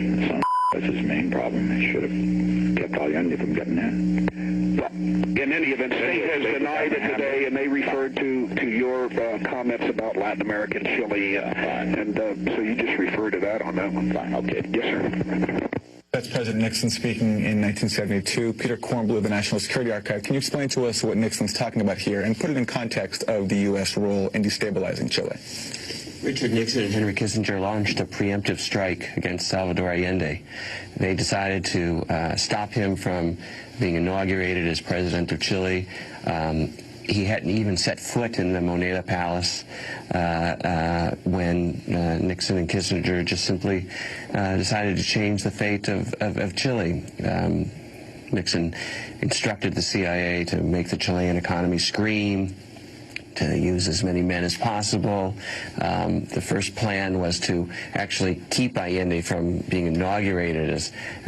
That's his main problem. He should have kept Allende from getting in. But in any event, State has denied it today, and they referred to your comments about Latin America and Chile, and so you just refer to that on that one. Fine, okay. Yes, sir. That's President Nixon speaking in 1972. Peter Kornblue of the National Security Archive, can you explain to us what Nixon's talking about here and put it in context of the U.S. role in destabilizing Chile? Richard Nixon and Henry Kissinger launched a preemptive strike against Salvador Allende. They decided to stop him from being inaugurated as president of Chile. He hadn't even set foot in the Moneda Palace when Nixon and Kissinger just simply decided to change the fate of Chile. Nixon instructed the CIA to make the Chilean economy scream, to use as many men as possible. The first plan was to actually keep Allende from being inaugurated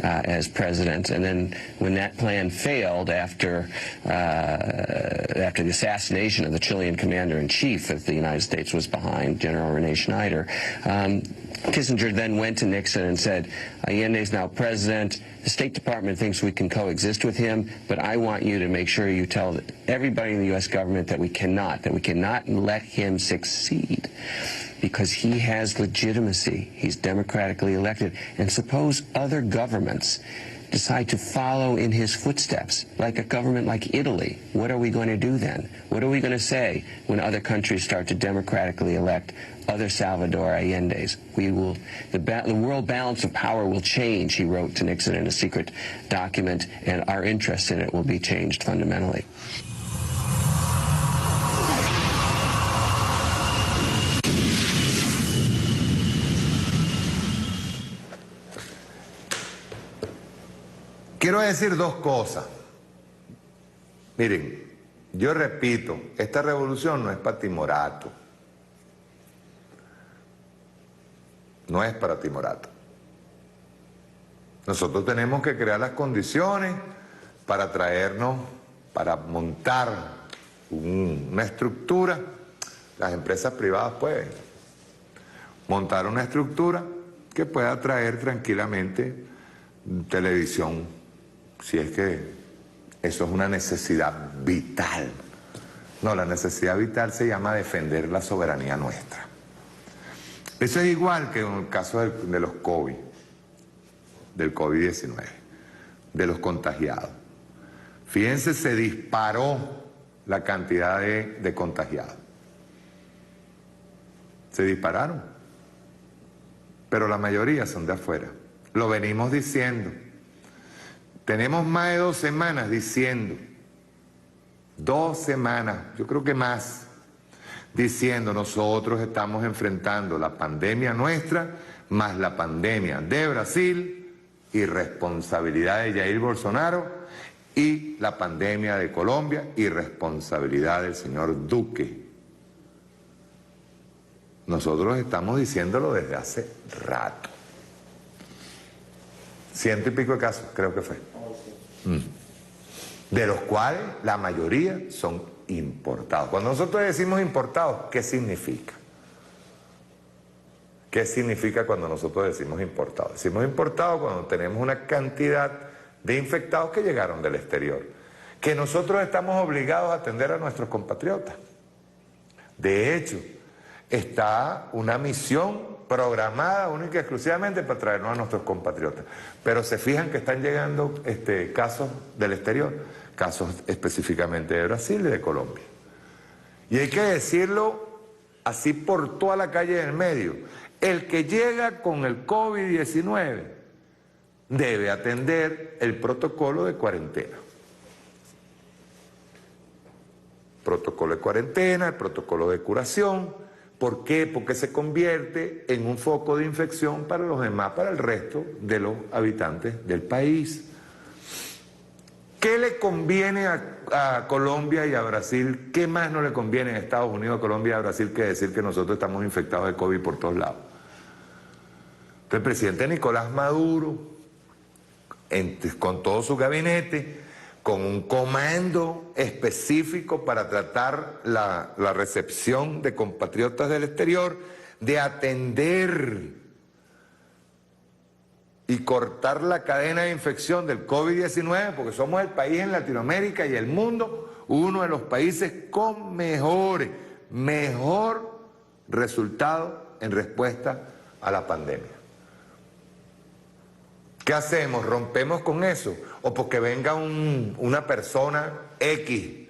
as president, and then when that plan failed after the assassination of the Chilean commander-in-chief that the United States was behind, General Rene Schneider, Kissinger then went to Nixon and said, Allende's now president. The State Department thinks we can coexist with him, but I want you to make sure you tell everybody in the U.S. government that we cannot let him succeed because he has legitimacy. He's democratically elected. And suppose other governments decide to follow in his footsteps, like a government like Italy, what are we going to do then? What are we going to say when other countries start to democratically elect other Salvador Allende's? The world balance of power will change, he wrote to Nixon in a secret document, and our interest in it will be changed fundamentally. Quiero decir dos cosas. Miren, yo repito, esta revolución no es para timorato. No es para timorato. Nosotros tenemos que crear las condiciones para traernos, para montar una estructura. Las empresas privadas pueden montar una estructura que pueda traer tranquilamente televisión, si es que eso es una necesidad vital. No, la necesidad vital se llama defender la soberanía nuestra. Eso es igual que en el caso de los COVID, del COVID-19, de los contagiados. Fíjense, se disparó la cantidad de contagiados. Se dispararon. Pero la mayoría son de afuera. Lo venimos diciendo. Tenemos más de 2 semanas diciendo, 2 semanas, yo creo que más, diciendo nosotros estamos enfrentando la pandemia nuestra más la pandemia de Brasil y responsabilidad de Jair Bolsonaro y la pandemia de Colombia y responsabilidad del señor Duque. Nosotros estamos diciéndolo desde hace rato. 100 y pico de casos, creo que fue. De los cuales la mayoría son importados. Cuando nosotros decimos importados, ¿qué significa? ¿Qué significa cuando nosotros decimos importados? Decimos importados cuando tenemos una cantidad de infectados que llegaron del exterior, que nosotros estamos obligados a atender a nuestros compatriotas. De hecho, está una misión programada única y exclusivamente para traernos a nuestros compatriotas. Pero se fijan que están llegando casos del exterior, casos específicamente de Brasil y de Colombia. Y hay que decirlo así por toda la calle del medio. El que llega con el COVID-19 debe atender el protocolo de cuarentena. Protocolo de cuarentena, el protocolo de curación. ¿Por qué? Porque se convierte en un foco de infección para los demás, para el resto de los habitantes del país. ¿Qué le conviene a Colombia y a Brasil? ¿Qué más no le conviene a Estados Unidos, a Colombia y a Brasil que decir que nosotros estamos infectados de COVID por todos lados? Entonces, el presidente Nicolás Maduro, con todo su gabinete, con un comando específico para tratar la recepción de compatriotas del exterior, de atender y cortar la cadena de infección del COVID-19, porque somos el país en Latinoamérica y el mundo, uno de los países con mejor resultado en respuesta a la pandemia. ¿Qué hacemos? ¿Rompemos con eso? O porque venga una persona X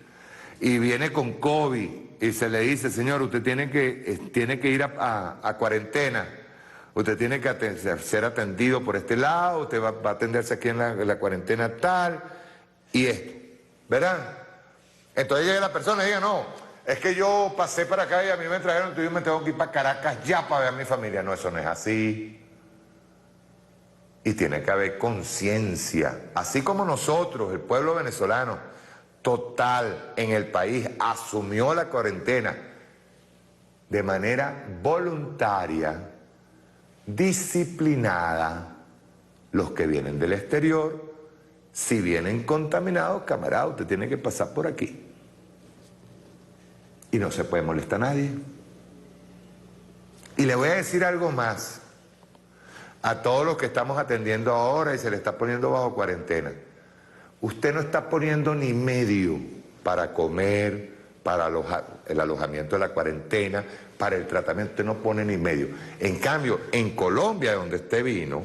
y viene con COVID y se le dice, señor, usted tiene que ir a cuarentena, usted tiene que ser atendido por este lado, usted va a atenderse aquí en la cuarentena tal, y esto, ¿verdad? Entonces llega la persona y diga, no, es que yo pasé para acá y a mí me trajeron, entonces yo me tengo que ir para Caracas ya para ver a mi familia. No, eso no es así. Y tiene que haber conciencia, así como nosotros, el pueblo venezolano, total en el país, asumió la cuarentena de manera voluntaria, disciplinada. Los que vienen del exterior, si vienen contaminados, camarada, usted tiene que pasar por aquí. Y no se puede molestar a nadie. Y le voy a decir algo más. A todos los que estamos atendiendo ahora y se le está poniendo bajo cuarentena. Usted no está poniendo ni medio para comer, para el alojamiento de la cuarentena, para el tratamiento, usted no pone ni medio. En cambio, en Colombia, donde usted vino,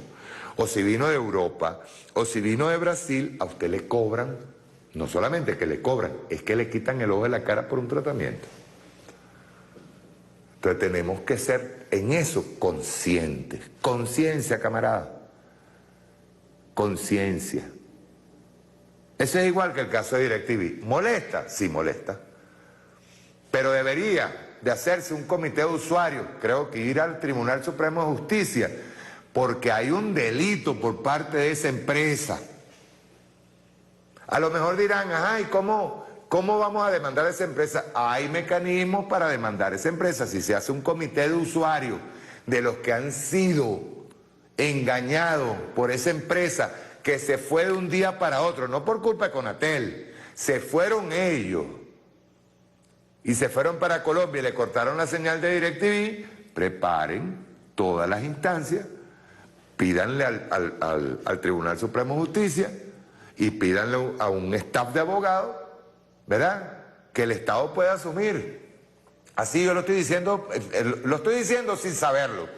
o si vino de Europa, o si vino de Brasil, a usted le cobran, no solamente que le cobran, es que le quitan el ojo de la cara por un tratamiento. Entonces tenemos que ser en eso conscientes. Conciencia, camarada. Conciencia. Eso es igual que el caso de DirecTV. ¿Molesta? Sí molesta. Pero debería de hacerse un comité de usuarios, creo que ir al Tribunal Supremo de Justicia, porque hay un delito por parte de esa empresa. A lo mejor dirán, ajá, ¿y cómo vamos a demandar a esa empresa? Hay mecanismos para demandar a esa empresa. Si se hace un comité de usuarios de los que han sido engañados por esa empresa, que se fue de un día para otro, no por culpa de Conatel, se fueron ellos y se fueron para Colombia y le cortaron la señal de DirecTV, preparen todas las instancias, pídanle al Tribunal Supremo de Justicia y pídanle a un staff de abogados, ¿verdad?, que el Estado pueda asumir. Así yo lo estoy diciendo sin saberlo,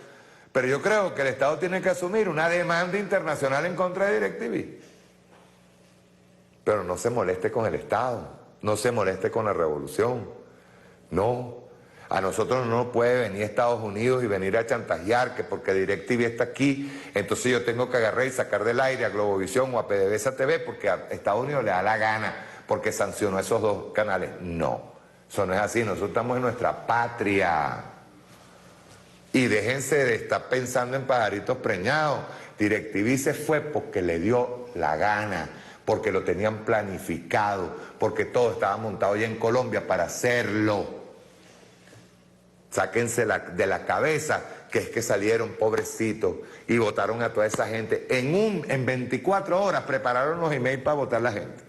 pero yo creo que el Estado tiene que asumir una demanda internacional en contra de DirecTV. Pero no se moleste con el Estado, no se moleste con la revolución. No, a nosotros no nos puede venir Estados Unidos y venir a chantajear que porque DirecTV está aquí, entonces yo tengo que agarrar y sacar del aire a Globovisión o a PDVSA TV porque a Estados Unidos le da la gana porque sancionó esos dos canales. No, eso no es así, nosotros estamos en nuestra patria. Y déjense de estar pensando en pajaritos preñados. DirecTV se fue porque le dio la gana, porque lo tenían planificado, porque todo estaba montado ya en Colombia para hacerlo. Sáquense de la cabeza que es que salieron pobrecitos y votaron a toda esa gente. En 24 horas prepararon los emails para votar la gente.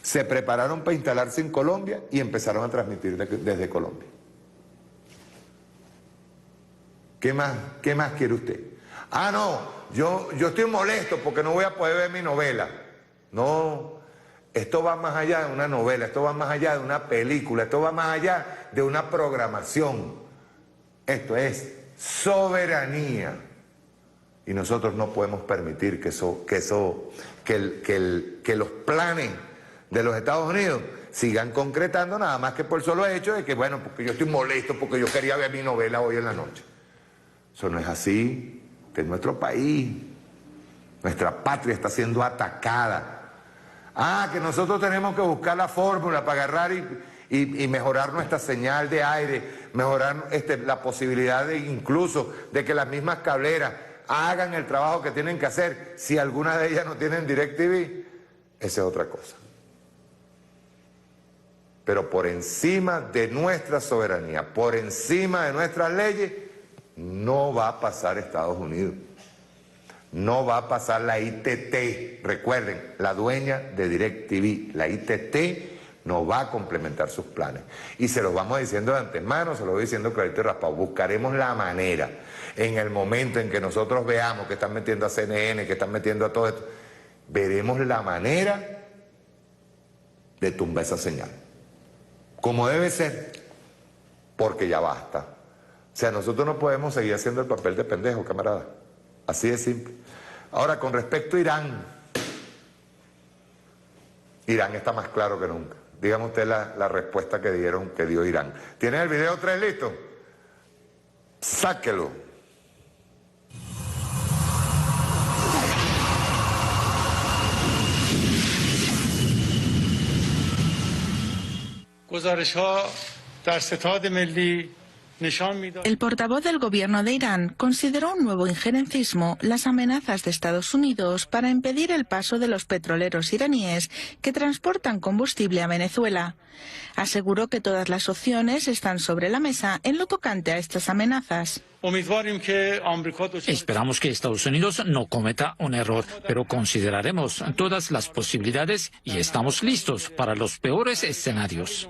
Se prepararon para instalarse en Colombia y empezaron a transmitir desde Colombia. ¿Qué más quiere usted? Ah, no, yo estoy molesto porque no voy a poder ver mi novela. No, esto va más allá de una novela, esto va más allá de una película, esto va más allá de una programación. Esto es soberanía. Y nosotros no podemos permitir que los planes de los Estados Unidos sigan concretando nada más que por solo hecho de que, bueno, porque yo estoy molesto porque yo quería ver mi novela hoy en la noche. Eso no es así. Este es nuestro país. Nuestra patria está siendo atacada. Ah, que nosotros tenemos que buscar la fórmula para agarrar y mejorar nuestra señal de aire, mejorar la posibilidad de incluso de que las mismas cableras hagan el trabajo que tienen que hacer. Si algunas de ellas no tienen DirecTV, esa es otra cosa. Pero por encima de nuestra soberanía, por encima de nuestras leyes, no va a pasar Estados Unidos. No va a pasar la ITT. Recuerden, la dueña de DirecTV, la ITT no va a complementar sus planes. Y se los vamos diciendo de antemano, se lo voy diciendo clarito y raspado. Buscaremos la manera, en el momento en que nosotros veamos que están metiendo a CNN, que están metiendo a todo esto, veremos la manera de tumbar esa señal. Como debe ser, porque ya basta. O sea, nosotros no podemos seguir haciendo el papel de pendejo, camarada. Así de simple. Ahora, con respecto a Irán, Irán está más claro que nunca. Dígame usted la respuesta que dio Irán. ¿Tienen el video 3 listo? Sáquelo. El portavoz del gobierno de Irán consideró un nuevo injerencismo las amenazas de Estados Unidos para impedir el paso de los petroleros iraníes que transportan combustible a Venezuela. Aseguró que todas las opciones están sobre la mesa en lo tocante a estas amenazas. Esperamos que Estados Unidos no cometa un error, pero consideraremos todas las posibilidades y estamos listos para los peores escenarios.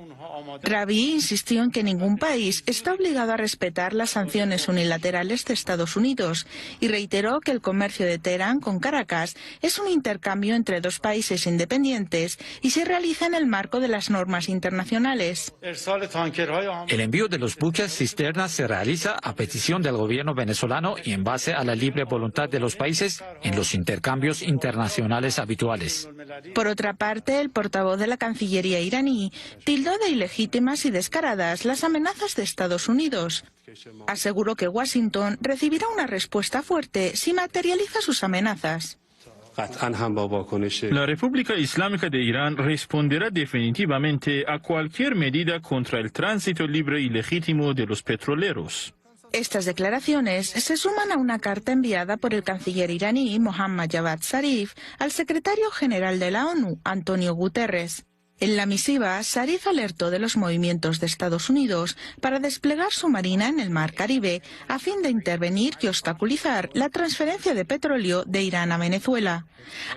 Rabi insistió en que ningún país está obligado a respetar las sanciones unilaterales de Estados Unidos y reiteró que el comercio de Teherán con Caracas es un intercambio entre dos países independientes y se realiza en el marco de las normas internacionales. El envío de los buques cisternas se realiza a petición del gobierno venezolano y en base a la libre voluntad de los países en los intercambios internacionales habituales. Por otra parte, el portavoz de la Cancillería iraní tildó de ilegítimas y descaradas las amenazas de Estados Unidos. Aseguró que Washington recibirá una respuesta fuerte si materializa sus amenazas. La República Islámica de Irán responderá definitivamente a cualquier medida contra el tránsito libre y legítimo de los petroleros. Estas declaraciones se suman a una carta enviada por el canciller iraní Mohammad Javad Zarif al secretario general de la ONU, Antonio Guterres. En la misiva, Zarif alertó de los movimientos de Estados Unidos para desplegar su marina en el Mar Caribe a fin de intervenir y obstaculizar la transferencia de petróleo de Irán a Venezuela.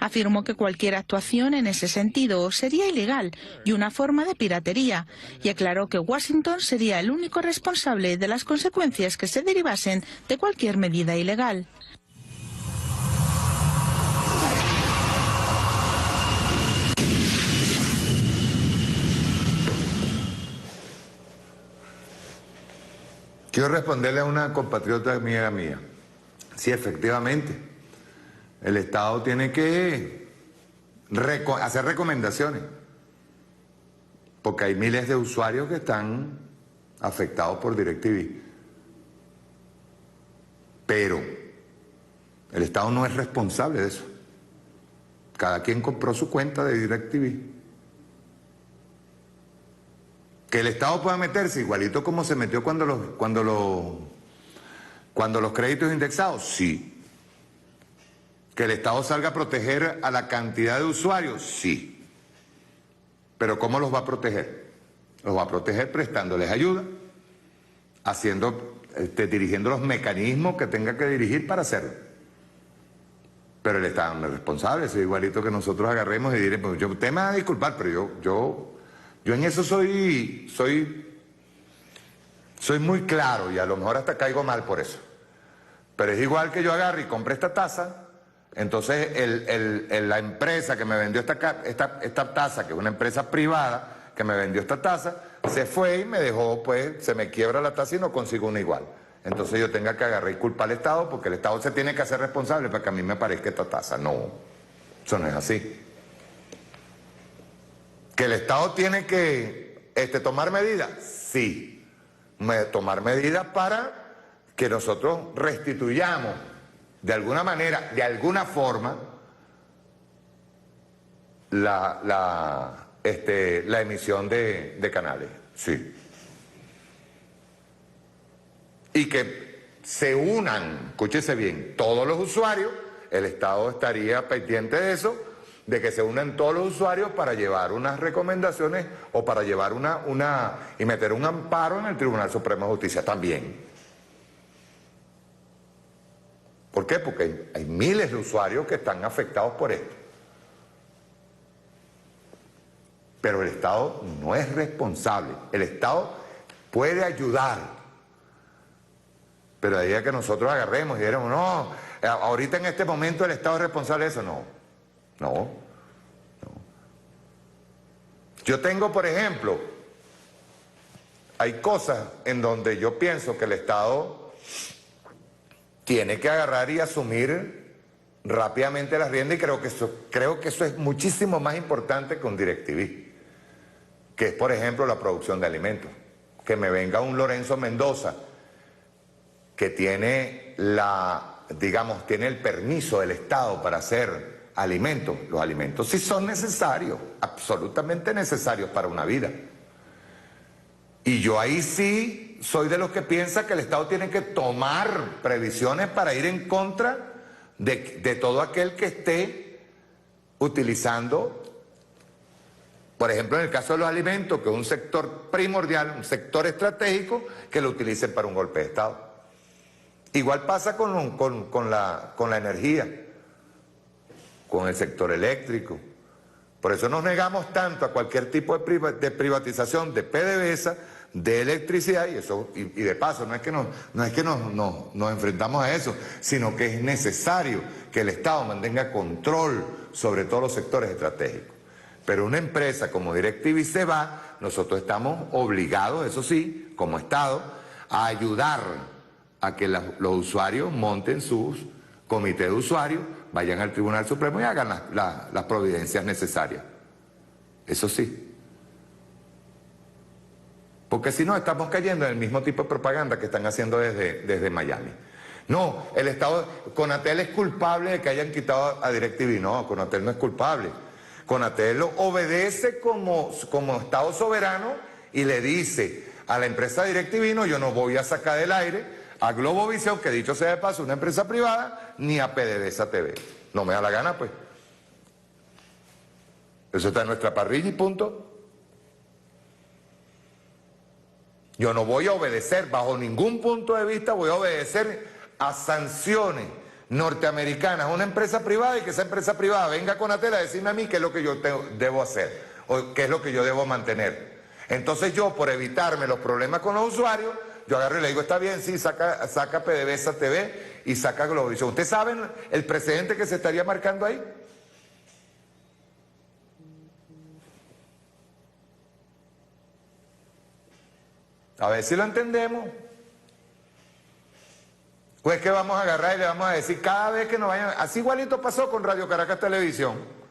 Afirmó que cualquier actuación en ese sentido sería ilegal y una forma de piratería, y aclaró que Washington sería el único responsable de las consecuencias que se derivasen de cualquier medida ilegal. Quiero responderle a una compatriota amiga mía. Sí, efectivamente, el Estado tiene que hacer recomendaciones, porque hay miles de usuarios que están afectados por DirecTV. Pero el Estado no es responsable de eso. Cada quien compró su cuenta de DirecTV. Que el Estado pueda meterse igualito como se metió cuando los créditos indexados, sí. Que el Estado salga a proteger a la cantidad de usuarios, sí. Pero ¿cómo los va a proteger? Los va a proteger prestándoles ayuda, dirigiendo los mecanismos que tenga que dirigir para hacerlo. Pero el Estado no es responsable, es igualito que nosotros agarremos y diremos, usted me va a disculpar, pero yo en eso soy muy claro y a lo mejor hasta caigo mal por eso. Pero es igual que yo agarre y compre esta taza, entonces la empresa que me vendió esta taza, que es una empresa privada que me vendió esta taza, se fue y me dejó, pues, se me quiebra la taza y no consigo una igual. Entonces yo tenga que agarrar y culpar al Estado porque el Estado se tiene que hacer responsable para que a mí me parezca esta taza. No, eso no es así. ¿Que el Estado tiene que tomar medidas? Sí. Tomar medidas para que nosotros restituyamos de alguna manera, de alguna forma, la emisión de canales. Sí. Y que se unan, escúchese bien, todos los usuarios, el Estado estaría pendiente de eso, de que se unan todos los usuarios para llevar unas recomendaciones o para llevar y meter un amparo en el Tribunal Supremo de Justicia también. ¿Por qué? Porque hay miles de usuarios que están afectados por esto. Pero el Estado no es responsable. El Estado puede ayudar. Pero de ahí a que nosotros agarremos y diremos, no, ahorita en este momento el Estado es responsable de eso, no. No. Yo tengo, por ejemplo, hay cosas en donde yo pienso que el Estado tiene que agarrar y asumir rápidamente las riendas y creo que eso es muchísimo más importante que un DirecTV, que es, por ejemplo, la producción de alimentos. Que me venga un Lorenzo Mendoza que tiene tiene el permiso del Estado para hacer alimentos. Los alimentos sí son necesarios, absolutamente necesarios para una vida. Y yo ahí sí soy de los que piensa que el Estado tiene que tomar previsiones para ir en contra de todo aquel que esté utilizando, por ejemplo, en el caso de los alimentos, que es un sector primordial, un sector estratégico, que lo utilicen para un golpe de Estado. Igual pasa con la energía, con el sector eléctrico, Por eso nos negamos tanto a cualquier tipo de privatización de PDVSA, de electricidad, y de paso, no es que nos enfrentamos a eso, sino que es necesario que el Estado mantenga control sobre todos los sectores estratégicos. Pero una empresa como DirecTV se va, nosotros estamos obligados, eso sí, como Estado, a ayudar a que los usuarios monten sus comités de usuarios, vayan al Tribunal Supremo y hagan las providencias necesarias. Eso sí. Porque si no, estamos cayendo en el mismo tipo de propaganda que están haciendo desde Miami. No, el Estado, Conatel es culpable de que hayan quitado a DirecTV. No, Conatel no es culpable. Conatel obedece como Estado soberano y le dice a la empresa DirecTV, no, yo no voy a sacar del aire a Globovisión, que dicho sea de paso, una empresa privada, ni a PDVSA TV. No me da la gana, pues. Eso está en nuestra parrilla y punto. Yo no voy a obedecer, bajo ningún punto de vista, voy a obedecer a sanciones norteamericanas a una empresa privada y que esa empresa privada venga con Conatel a decirme a mí qué es lo que yo debo hacer o qué es lo que yo debo mantener. Entonces yo, por evitarme los problemas con los usuarios, yo agarro y le digo, está bien, sí, saca PDVSA TV y saca Globovisión. ¿Ustedes saben el precedente que se estaría marcando ahí? A ver si lo entendemos. Pues que vamos a agarrar y le vamos a decir cada vez que nos vayan... Así igualito pasó con Radio Caracas Televisión.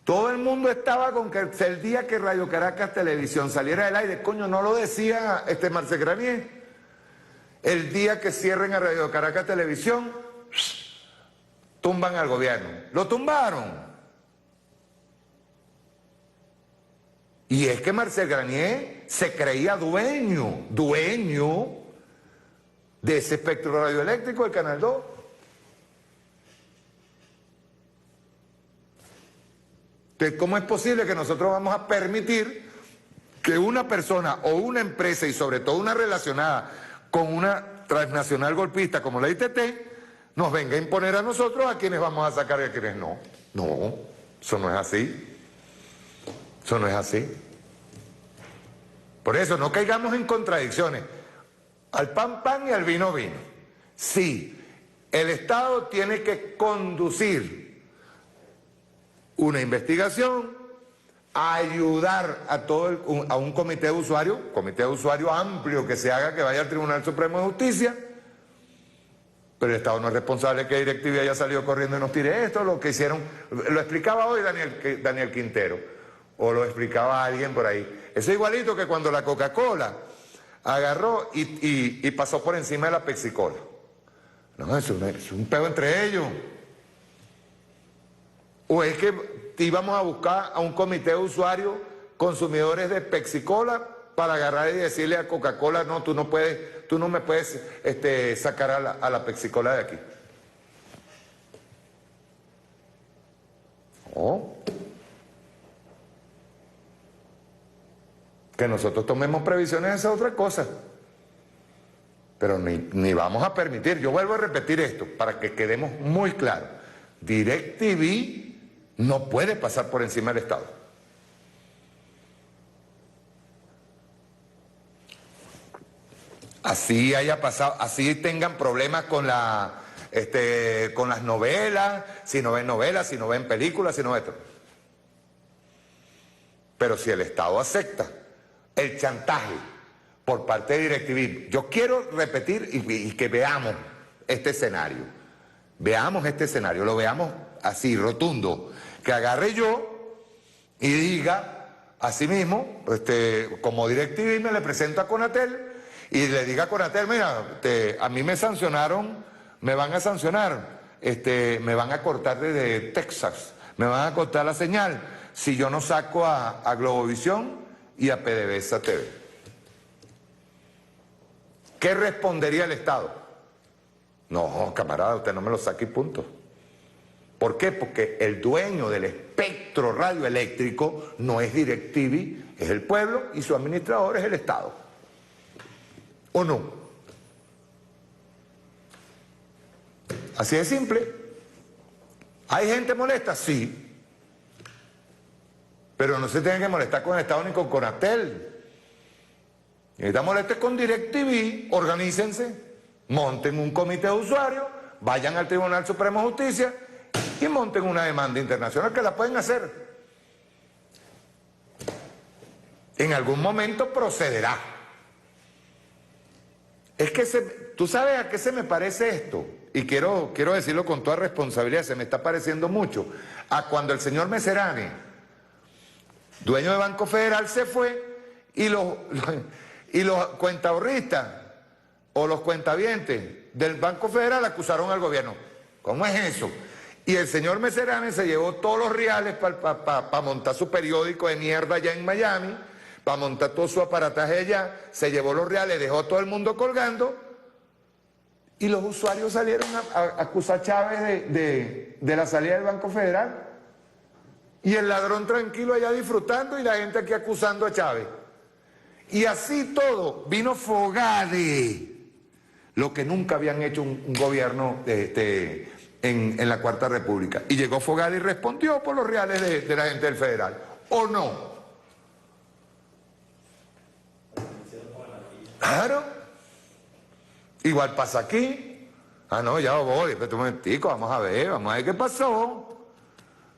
Todo el mundo estaba con que el día que Radio Caracas Televisión saliera del aire, coño, no lo decía Marcel Granier. El día que cierren a Radio Caracas Televisión, tumban al gobierno. Lo tumbaron. Y es que Marcel Granier se creía dueño de ese espectro radioeléctrico del Canal 2. Entonces, ¿cómo es posible que nosotros vamos a permitir que una persona o una empresa, y sobre todo una relacionada con una transnacional golpista como la ITT, nos venga a imponer a nosotros a quienes vamos a sacar y a quienes no? No, eso no es así. Eso no es así. Por eso no caigamos en contradicciones. Al pan pan y al vino vino. Sí, el Estado tiene que conducir una investigación, ayudar a un comité de usuario amplio que se haga, que vaya al Tribunal Supremo de Justicia, pero el Estado no es responsable de que DirecTV haya salido corriendo y nos tire esto, lo que hicieron, lo explicaba hoy Daniel Quintero, o lo explicaba alguien por ahí. Eso es igualito que cuando la Coca-Cola agarró y pasó por encima de la Pepsi-Cola. No, es un peo entre ellos. O es que íbamos a buscar a un comité de usuarios consumidores de Pepsi-Cola para agarrar y decirle a Coca-Cola, no, tú no me puedes sacar a la Pepsi-Cola de aquí. No. Que nosotros tomemos previsiones, esa es otra cosa. Pero ni vamos a permitir, yo vuelvo a repetir esto para que quedemos muy claros. DirecTV no puede pasar por encima del Estado. Así haya pasado, así tengan problemas con las novelas, si no ven películas, si no ven esto. Pero si el Estado acepta el chantaje por parte de DirecTV, yo quiero repetir y que veamos este escenario. Lo veamos así, rotundo. Que agarre yo y diga, así mismo, como DirecTV me le presento a Conatel y le diga a Conatel, mira, a mí me sancionaron, me van a sancionar, me van a cortar desde Texas, me van a cortar la señal si yo no saco a Globovisión y a PDVSA TV. ¿Qué respondería el Estado? No, camarada, usted no me lo saque y punto. ¿Por qué? Porque el dueño del espectro radioeléctrico no es DirecTV, es el pueblo y su administrador es el Estado. ¿O no? Así de simple. ¿Hay gente molesta? Sí. Pero no se tienen que molestar con el Estado ni con Conatel. Necesitan molestar con DirecTV, organícense, monten un comité de usuarios, vayan al Tribunal Supremo de Justicia y monten una demanda internacional que la pueden hacer. En algún momento procederá. Es que ¿tú sabes a qué se me parece esto? Y quiero decirlo con toda responsabilidad, se me está pareciendo mucho a cuando el señor Meserani, dueño de Banco Federal, se fue y los cuentahorristas o los cuentavientes del Banco Federal acusaron al gobierno. ¿Cómo es eso? Y el señor Meserani se llevó todos los reales para montar su periódico de mierda allá en Miami, para montar todo su aparataje allá, se llevó los reales, dejó a todo el mundo colgando y los usuarios salieron a acusar a Chávez de la salida del Banco Federal. Y el ladrón tranquilo allá disfrutando y la gente aquí acusando a Chávez. Y así todo, vino Fogade, lo que nunca habían hecho un gobierno en la Cuarta República. Y llegó Fogade y respondió por los reales de la gente del Federal. ¿O no? Claro. Igual pasa aquí. Ah, no, ya voy, espérate un momentico, vamos a ver qué pasó.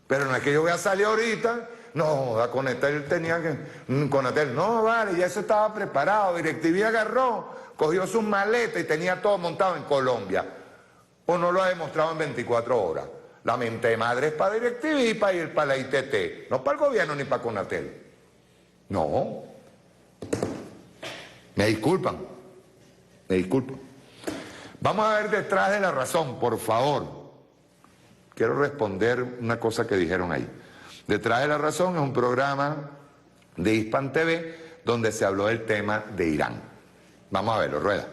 Pero no es que yo voy a salir ahorita. No, a Conatel tenía que... Conatel, no, vale, ya eso estaba preparado. DirecTV agarró, cogió sus maletas y tenía todo montado en Colombia. O no lo ha demostrado en 24 horas. La mente de madre es para DirecTV y para ir para la ITT. No para el gobierno ni para Conatel. No. Me disculpan. Vamos a ver detrás de la razón, por favor. Quiero responder una cosa que dijeron ahí. Detrás de la razón es un programa de Hispan TV donde se habló del tema de Irán. Vamos a verlo, rueda.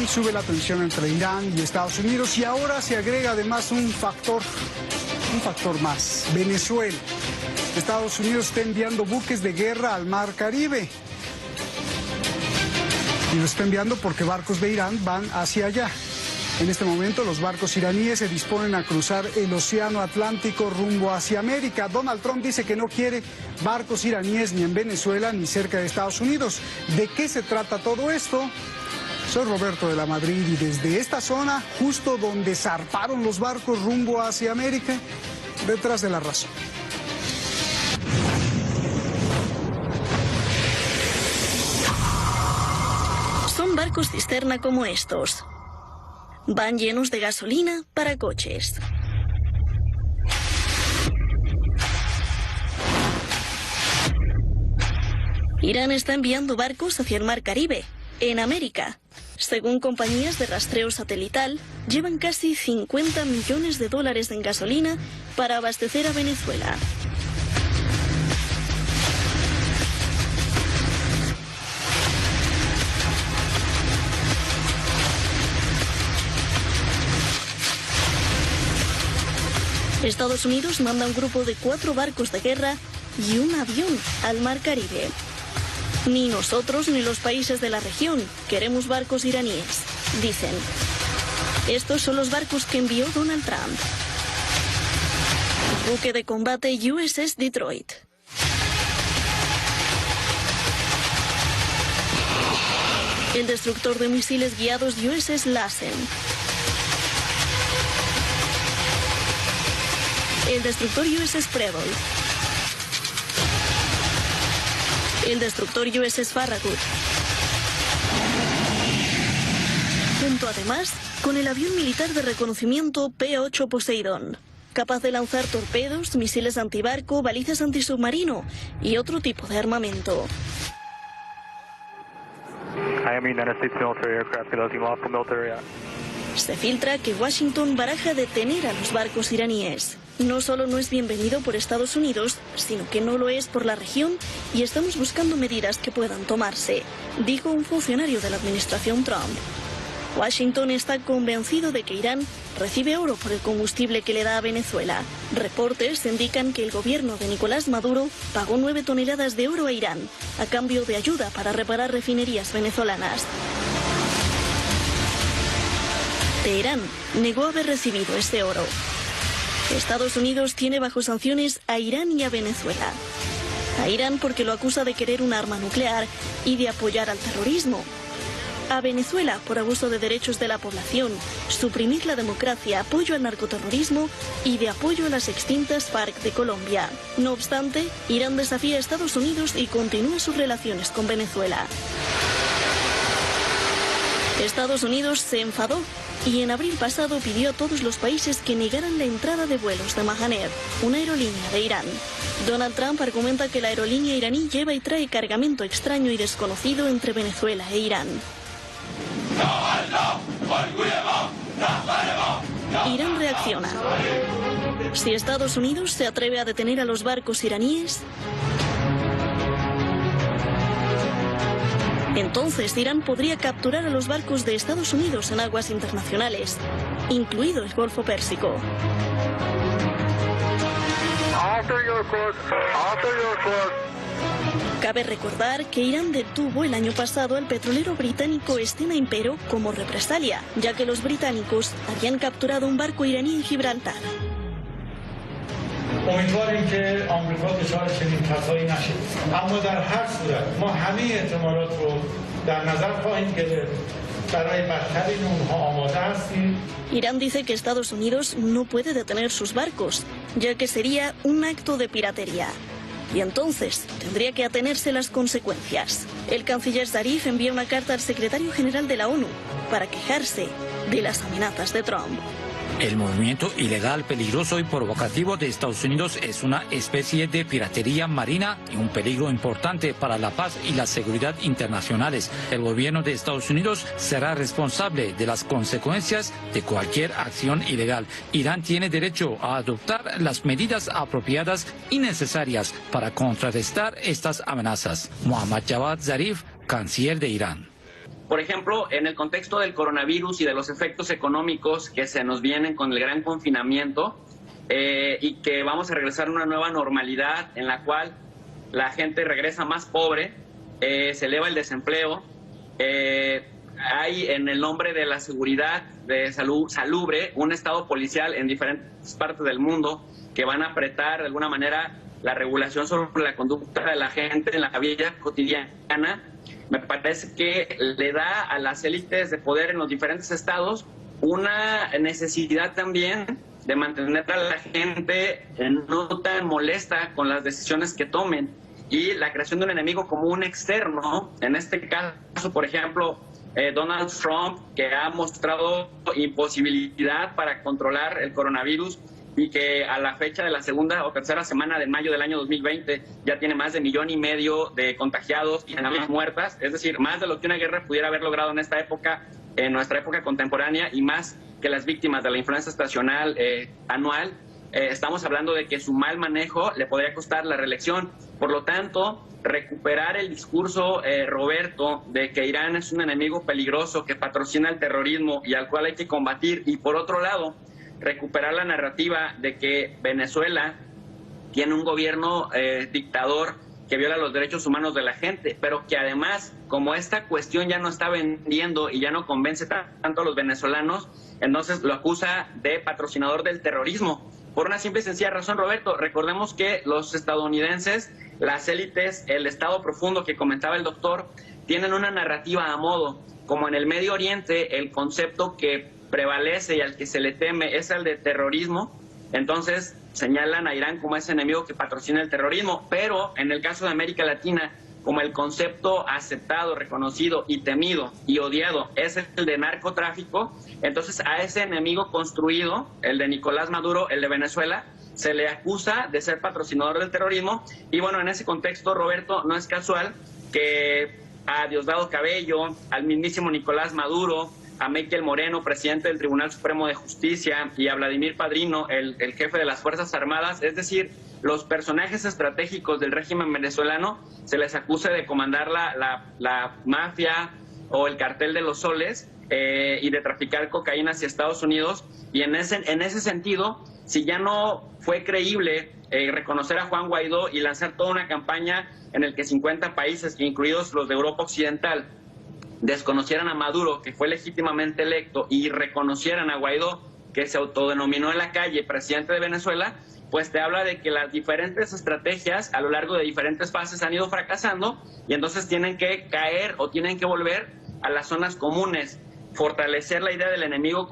Sube la tensión entre Irán y Estados Unidos y ahora se agrega además un factor más, Venezuela. Estados Unidos está enviando buques de guerra al Mar Caribe. Y lo está enviando porque barcos de Irán van hacia allá. En este momento los barcos iraníes se disponen a cruzar el Océano Atlántico rumbo hacia América. Donald Trump dice que no quiere barcos iraníes ni en Venezuela ni cerca de Estados Unidos. ¿De qué se trata todo esto? Soy Roberto de la Madrid y desde esta zona, justo donde zarparon los barcos rumbo hacia América, detrás de la razón. Son barcos cisterna como estos. Van llenos de gasolina para coches. Irán está enviando barcos hacia el Mar Caribe, en América. Según compañías de rastreo satelital, llevan casi 50 millones de dólares en gasolina para abastecer a Venezuela. Estados Unidos manda un grupo de 4 barcos de guerra y un avión al Mar Caribe. Ni nosotros ni los países de la región queremos barcos iraníes, dicen. Estos son los barcos que envió Donald Trump. El buque de combate USS Detroit. El destructor de misiles guiados USS Lassen. El destructor USS Preble. El destructor USS Farragut. Junto además con el avión militar de reconocimiento P-8 Poseidón, capaz de lanzar torpedos, misiles antibarco, balizas antisubmarino y otro tipo de armamento. Se filtra que Washington baraja detener a los barcos iraníes. No solo no es bienvenido por Estados Unidos, sino que no lo es por la región y estamos buscando medidas que puedan tomarse, dijo un funcionario de la administración Trump. Washington está convencido de que Irán recibe oro por el combustible que le da a Venezuela. Reportes indican que el gobierno de Nicolás Maduro pagó 9 toneladas de oro a Irán a cambio de ayuda para reparar refinerías venezolanas. Teherán negó haber recibido ese oro. Estados Unidos tiene bajo sanciones a Irán y a Venezuela. A Irán porque lo acusa de querer un arma nuclear y de apoyar al terrorismo. A Venezuela por abuso de derechos de la población, suprimir la democracia, apoyo al narcoterrorismo y de apoyo a las extintas FARC de Colombia. No obstante, Irán desafía a Estados Unidos y continúa sus relaciones con Venezuela. Estados Unidos se enfadó y en abril pasado pidió a todos los países que negaran la entrada de vuelos de Mahaner, una aerolínea de Irán. Donald Trump argumenta que la aerolínea iraní lleva y trae cargamento extraño y desconocido entre Venezuela e Irán. Irán reacciona. Si Estados Unidos se atreve a detener a los barcos iraníes, entonces Irán podría capturar a los barcos de Estados Unidos en aguas internacionales, incluido el Golfo Pérsico. Cabe recordar que Irán detuvo el año pasado al petrolero británico Stena Impero como represalia, ya que los británicos habían capturado un barco iraní en Gibraltar. Irán dice que Estados Unidos no puede detener sus barcos, ya que sería un acto de piratería. Y entonces tendría que atenerse las consecuencias. El canciller Zarif envía una carta al secretario general de la ONU para quejarse de las amenazas de Trump. El movimiento ilegal, peligroso y provocativo de Estados Unidos es una especie de piratería marina y un peligro importante para la paz y la seguridad internacionales. El gobierno de Estados Unidos será responsable de las consecuencias de cualquier acción ilegal. Irán tiene derecho a adoptar las medidas apropiadas y necesarias para contrarrestar estas amenazas. Mohammad Javad Zarif, canciller de Irán. Por ejemplo, en el contexto del coronavirus y de los efectos económicos que se nos vienen con el gran confinamiento y que vamos a regresar a una nueva normalidad en la cual la gente regresa más pobre, se eleva el desempleo, hay en el nombre de la seguridad de salud salubre un estado policial en diferentes partes del mundo que van a apretar de alguna manera la regulación sobre la conducta de la gente en la vida cotidiana. Me parece que le da a las élites de poder en los diferentes estados una necesidad también de mantener a la gente no tan molesta con las decisiones que tomen y la creación de un enemigo común externo. En este caso, por ejemplo, Donald Trump, que ha mostrado imposibilidad para controlar el coronavirus y que a la fecha de la segunda o tercera semana de mayo del año 2020 ya tiene más de 1,5 millones de contagiados y muertas, es decir, más de lo que una guerra pudiera haber logrado en esta época, en nuestra época contemporánea, y más que las víctimas de la influenza estacional anual. Estamos hablando de que su mal manejo le podría costar la reelección. Por lo tanto, recuperar el discurso, Roberto, de que Irán es un enemigo peligroso que patrocina el terrorismo y al cual hay que combatir, y por otro lado, recuperar la narrativa de que Venezuela tiene un gobierno dictador que viola los derechos humanos de la gente, pero que además, como esta cuestión ya no está vendiendo y ya no convence tanto a los venezolanos, entonces lo acusa de patrocinador del terrorismo. Por una simple y sencilla razón, Roberto, recordemos que los estadounidenses, las élites, el Estado profundo que comentaba el doctor, tienen una narrativa a modo. Como en el Medio Oriente, el concepto que prevalece y al que se le teme es el de terrorismo, entonces señalan a Irán como ese enemigo que patrocina el terrorismo, pero en el caso de América Latina, como el concepto aceptado, reconocido y temido y odiado es el de narcotráfico, entonces a ese enemigo construido, el de Nicolás Maduro, el de Venezuela, se le acusa de ser patrocinador del terrorismo. Y bueno, en ese contexto, Roberto, no es casual que a Diosdado Cabello, al mismísimo Nicolás Maduro, a Michael Moreno, presidente del Tribunal Supremo de Justicia, y a Vladimir Padrino, el jefe de las Fuerzas Armadas, es decir, los personajes estratégicos del régimen venezolano, se les acusa de comandar la mafia o el cartel de los soles y de traficar cocaína hacia Estados Unidos. Y en ese sentido, si ya no fue creíble reconocer a Juan Guaidó y lanzar toda una campaña en el que 50 países, incluidos los de Europa Occidental, desconocieran a Maduro, que fue legítimamente electo, y reconocieran a Guaidó, que se autodenominó en la calle presidente de Venezuela, pues te habla de que las diferentes estrategias a lo largo de diferentes fases han ido fracasando y entonces tienen que caer o tienen que volver a las zonas comunes, fortalecer la idea del enemigo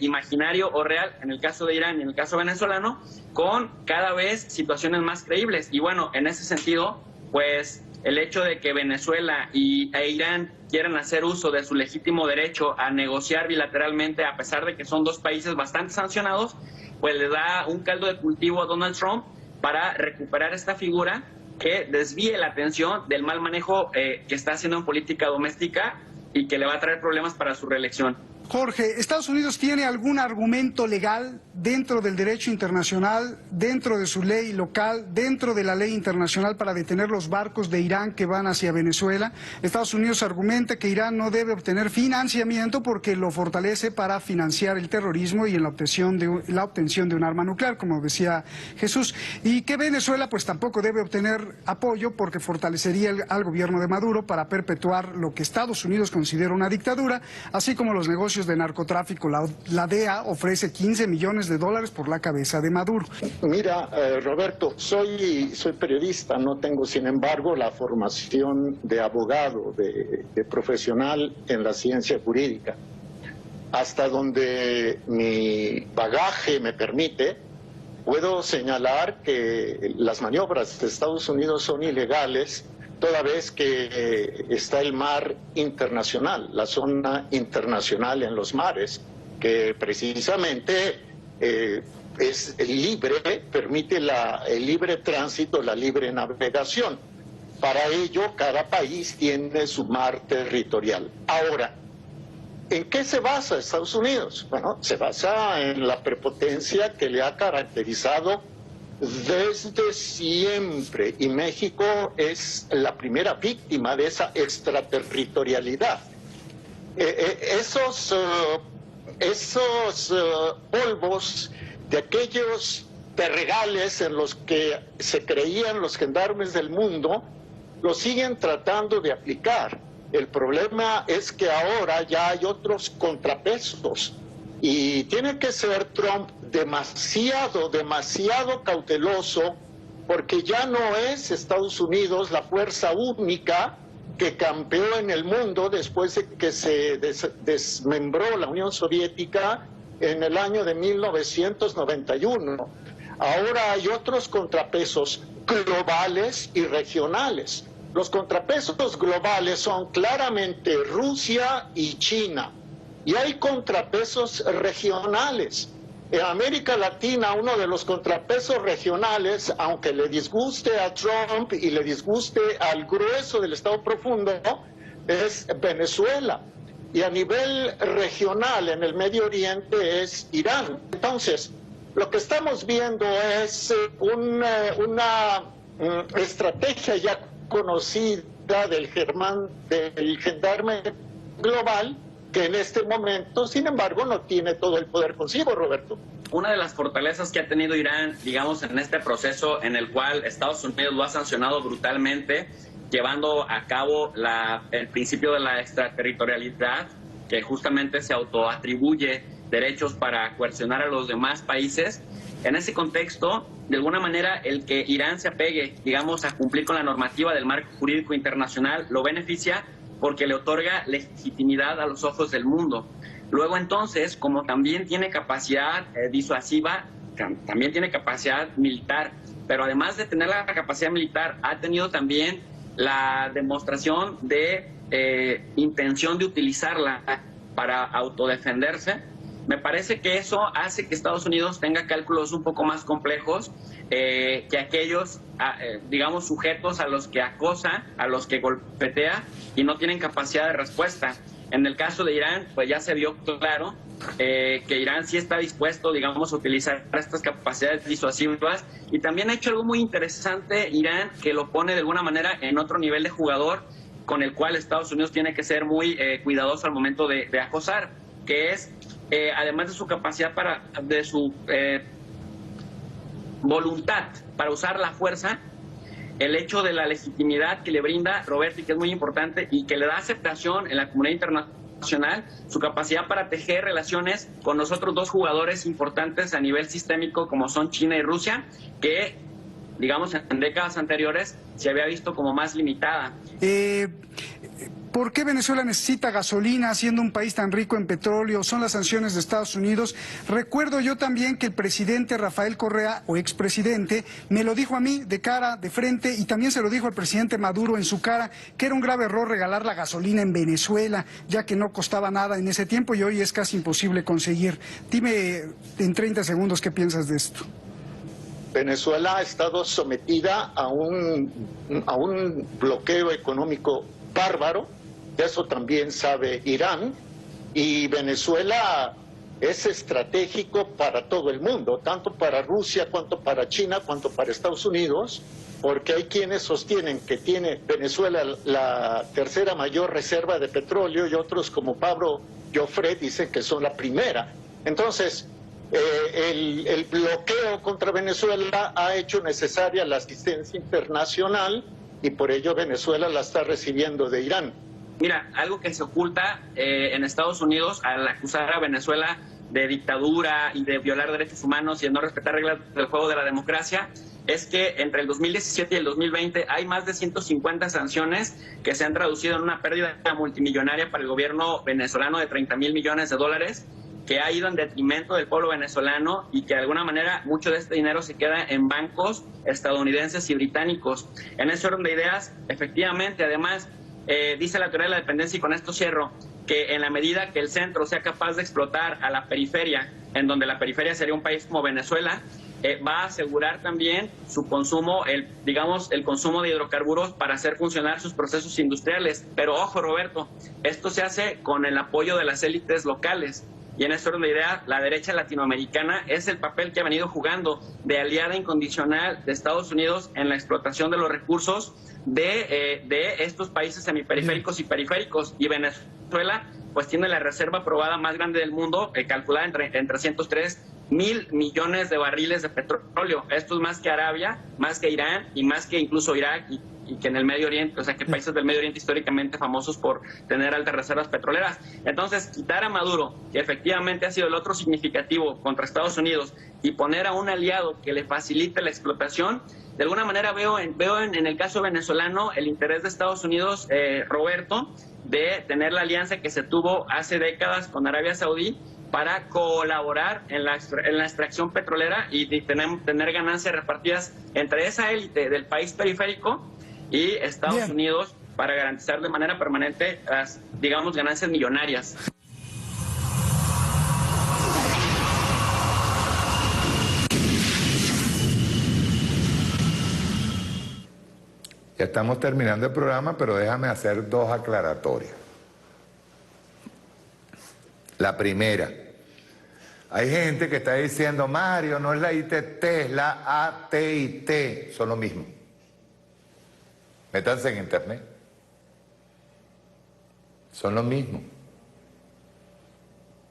imaginario o real, en el caso de Irán y en el caso venezolano, con cada vez situaciones más creíbles. Y bueno, en ese sentido, pues el hecho de que Venezuela e Irán quieran hacer uso de su legítimo derecho a negociar bilateralmente, a pesar de que son dos países bastante sancionados, pues le da un caldo de cultivo a Donald Trump para recuperar esta figura que desvíe la atención del mal manejo que está haciendo en política doméstica y que le va a traer problemas para su reelección. Jorge, ¿Estados Unidos tiene algún argumento legal dentro del derecho internacional, dentro de su ley local, dentro de la ley internacional para detener los barcos de Irán que van hacia Venezuela? Estados Unidos argumenta que Irán no debe obtener financiamiento porque lo fortalece para financiar el terrorismo y en la obtención de un arma nuclear, como decía Jesús, y que Venezuela pues tampoco debe obtener apoyo porque fortalecería al gobierno de Maduro para perpetuar lo que Estados Unidos considera una dictadura, así como los negocios de narcotráfico. La DEA ofrece $15 millones por la cabeza de Maduro. Mira, Roberto, soy periodista, no tengo sin embargo la formación de abogado, de profesional en la ciencia jurídica. Hasta donde mi bagaje me permite, puedo señalar que las maniobras de Estados Unidos son ilegales toda vez que está el mar internacional, la zona internacional en los mares, que precisamente es libre, permite el libre tránsito, la libre navegación. Para ello, cada país tiene su mar territorial. Ahora, ¿en qué se basa Estados Unidos? Bueno, se basa en la prepotencia que le ha caracterizado desde siempre, y México es la primera víctima de esa extraterritorialidad. Esos polvos de aquellos terregales en los que se creían los gendarmes del mundo, los siguen tratando de aplicar. El problema es que ahora ya hay otros contrapesos y tiene que ser Trump demasiado cauteloso, porque ya no es Estados Unidos la fuerza única que campeó en el mundo después de que se desmembró la Unión Soviética en el año de 1991. Ahora hay otros contrapesos globales y regionales. Los contrapesos globales son claramente Rusia y China, y hay contrapesos regionales. En América Latina, uno de los contrapesos regionales, aunque le disguste a Trump y le disguste al grueso del Estado profundo, es Venezuela. Y a nivel regional, en el Medio Oriente, es Irán. Entonces, lo que estamos viendo es una estrategia ya conocida del gendarme global, que que en este momento, sin embargo, no tiene todo el poder consigo, Roberto. Una de las fortalezas que ha tenido Irán, digamos, en este proceso en el cual Estados Unidos lo ha sancionado brutalmente, llevando a cabo el principio de la extraterritorialidad, que justamente se autoatribuye derechos para coercionar a los demás países. En ese contexto, de alguna manera, el que Irán se apegue, digamos, a cumplir con la normativa del marco jurídico internacional lo beneficia porque le otorga legitimidad a los ojos del mundo. Luego, entonces, como también tiene capacidad disuasiva, también tiene capacidad militar, pero además de tener la capacidad militar, ha tenido también la demostración de intención de utilizarla para autodefenderse. Me parece que eso hace que Estados Unidos tenga cálculos un poco más complejos que aquellos, digamos, sujetos a los que acosa, a los que golpetea y no tienen capacidad de respuesta. En el caso de Irán, pues ya se vio claro que Irán sí está dispuesto, digamos, a utilizar estas capacidades disuasivas, y también ha hecho algo muy interesante Irán, que lo pone de alguna manera en otro nivel de jugador con el cual Estados Unidos tiene que ser muy cuidadoso al momento de acosar, que es, además de su capacidad de su voluntad para usar la fuerza, el hecho de la legitimidad que le brinda Roberto, y que es muy importante, y que le da aceptación en la comunidad internacional, su capacidad para tejer relaciones con los otros dos jugadores importantes a nivel sistémico, como son China y Rusia, que, digamos, en décadas anteriores se había visto como más limitada. ¿Por qué Venezuela necesita gasolina siendo un país tan rico en petróleo? ¿Son las sanciones de Estados Unidos? Recuerdo yo también que el presidente Rafael Correa, o expresidente, me lo dijo a mí de cara, de frente, y también se lo dijo al presidente Maduro en su cara, que era un grave error regalar la gasolina en Venezuela, ya que no costaba nada en ese tiempo y hoy es casi imposible conseguir. Dime en 30 segundos qué piensas de esto. Venezuela ha estado sometida a un bloqueo económico bárbaro, de eso también sabe Irán, y Venezuela es estratégico para todo el mundo, tanto para Rusia, cuanto para China, cuanto para Estados Unidos, porque hay quienes sostienen que tiene Venezuela la tercera mayor reserva de petróleo y otros como Pablo Joffre dicen que son la primera. Entonces, el bloqueo contra Venezuela ha hecho necesaria la asistencia internacional y por ello Venezuela la está recibiendo de Irán. Mira, algo que se oculta en Estados Unidos al acusar a Venezuela de dictadura y de violar derechos humanos y de no respetar reglas del juego de la democracia, es que entre el 2017 y el 2020 hay más de 150 sanciones que se han traducido en una pérdida multimillonaria para el gobierno venezolano de 30,000 millones de dólares, que ha ido en detrimento del pueblo venezolano y que de alguna manera mucho de este dinero se queda en bancos estadounidenses y británicos. En ese orden de ideas, efectivamente, además, dice la teoría de la dependencia, y con esto cierro, que en la medida que el centro sea capaz de explotar a la periferia, en donde la periferia sería un país como Venezuela, va a asegurar también su consumo, el consumo de hidrocarburos para hacer funcionar sus procesos industriales. Pero ojo, Roberto, esto se hace con el apoyo de las élites locales. Y en esta orden de idea, la derecha latinoamericana es el papel que ha venido jugando de aliada incondicional de Estados Unidos en la explotación de los recursos de estos países semiperiféricos y periféricos. Y Venezuela pues tiene la reserva probada más grande del mundo, calculada en 303,000 millones de barriles de petróleo. Esto es más que Arabia, más que Irán y más que incluso Irak y que en el Medio Oriente, o sea, que países del Medio Oriente históricamente famosos por tener altas reservas petroleras. Entonces, quitar a Maduro, que efectivamente ha sido el otro significativo contra Estados Unidos, y poner a un aliado que le facilite la explotación, de alguna manera veo en el caso venezolano el interés de Estados Unidos, Roberto, de tener la alianza que se tuvo hace décadas con Arabia Saudí para colaborar en la extracción petrolera y tener ganancias repartidas entre esa élite del país periférico y Estados Unidos para garantizar de manera permanente las, digamos, ganancias millonarias. Ya estamos terminando el programa, pero déjame hacer dos aclaratorias. La primera, hay gente que está diciendo, Mario, no es la ITT, es la ATT, son lo mismo. Métanse en internet. Son lo mismo.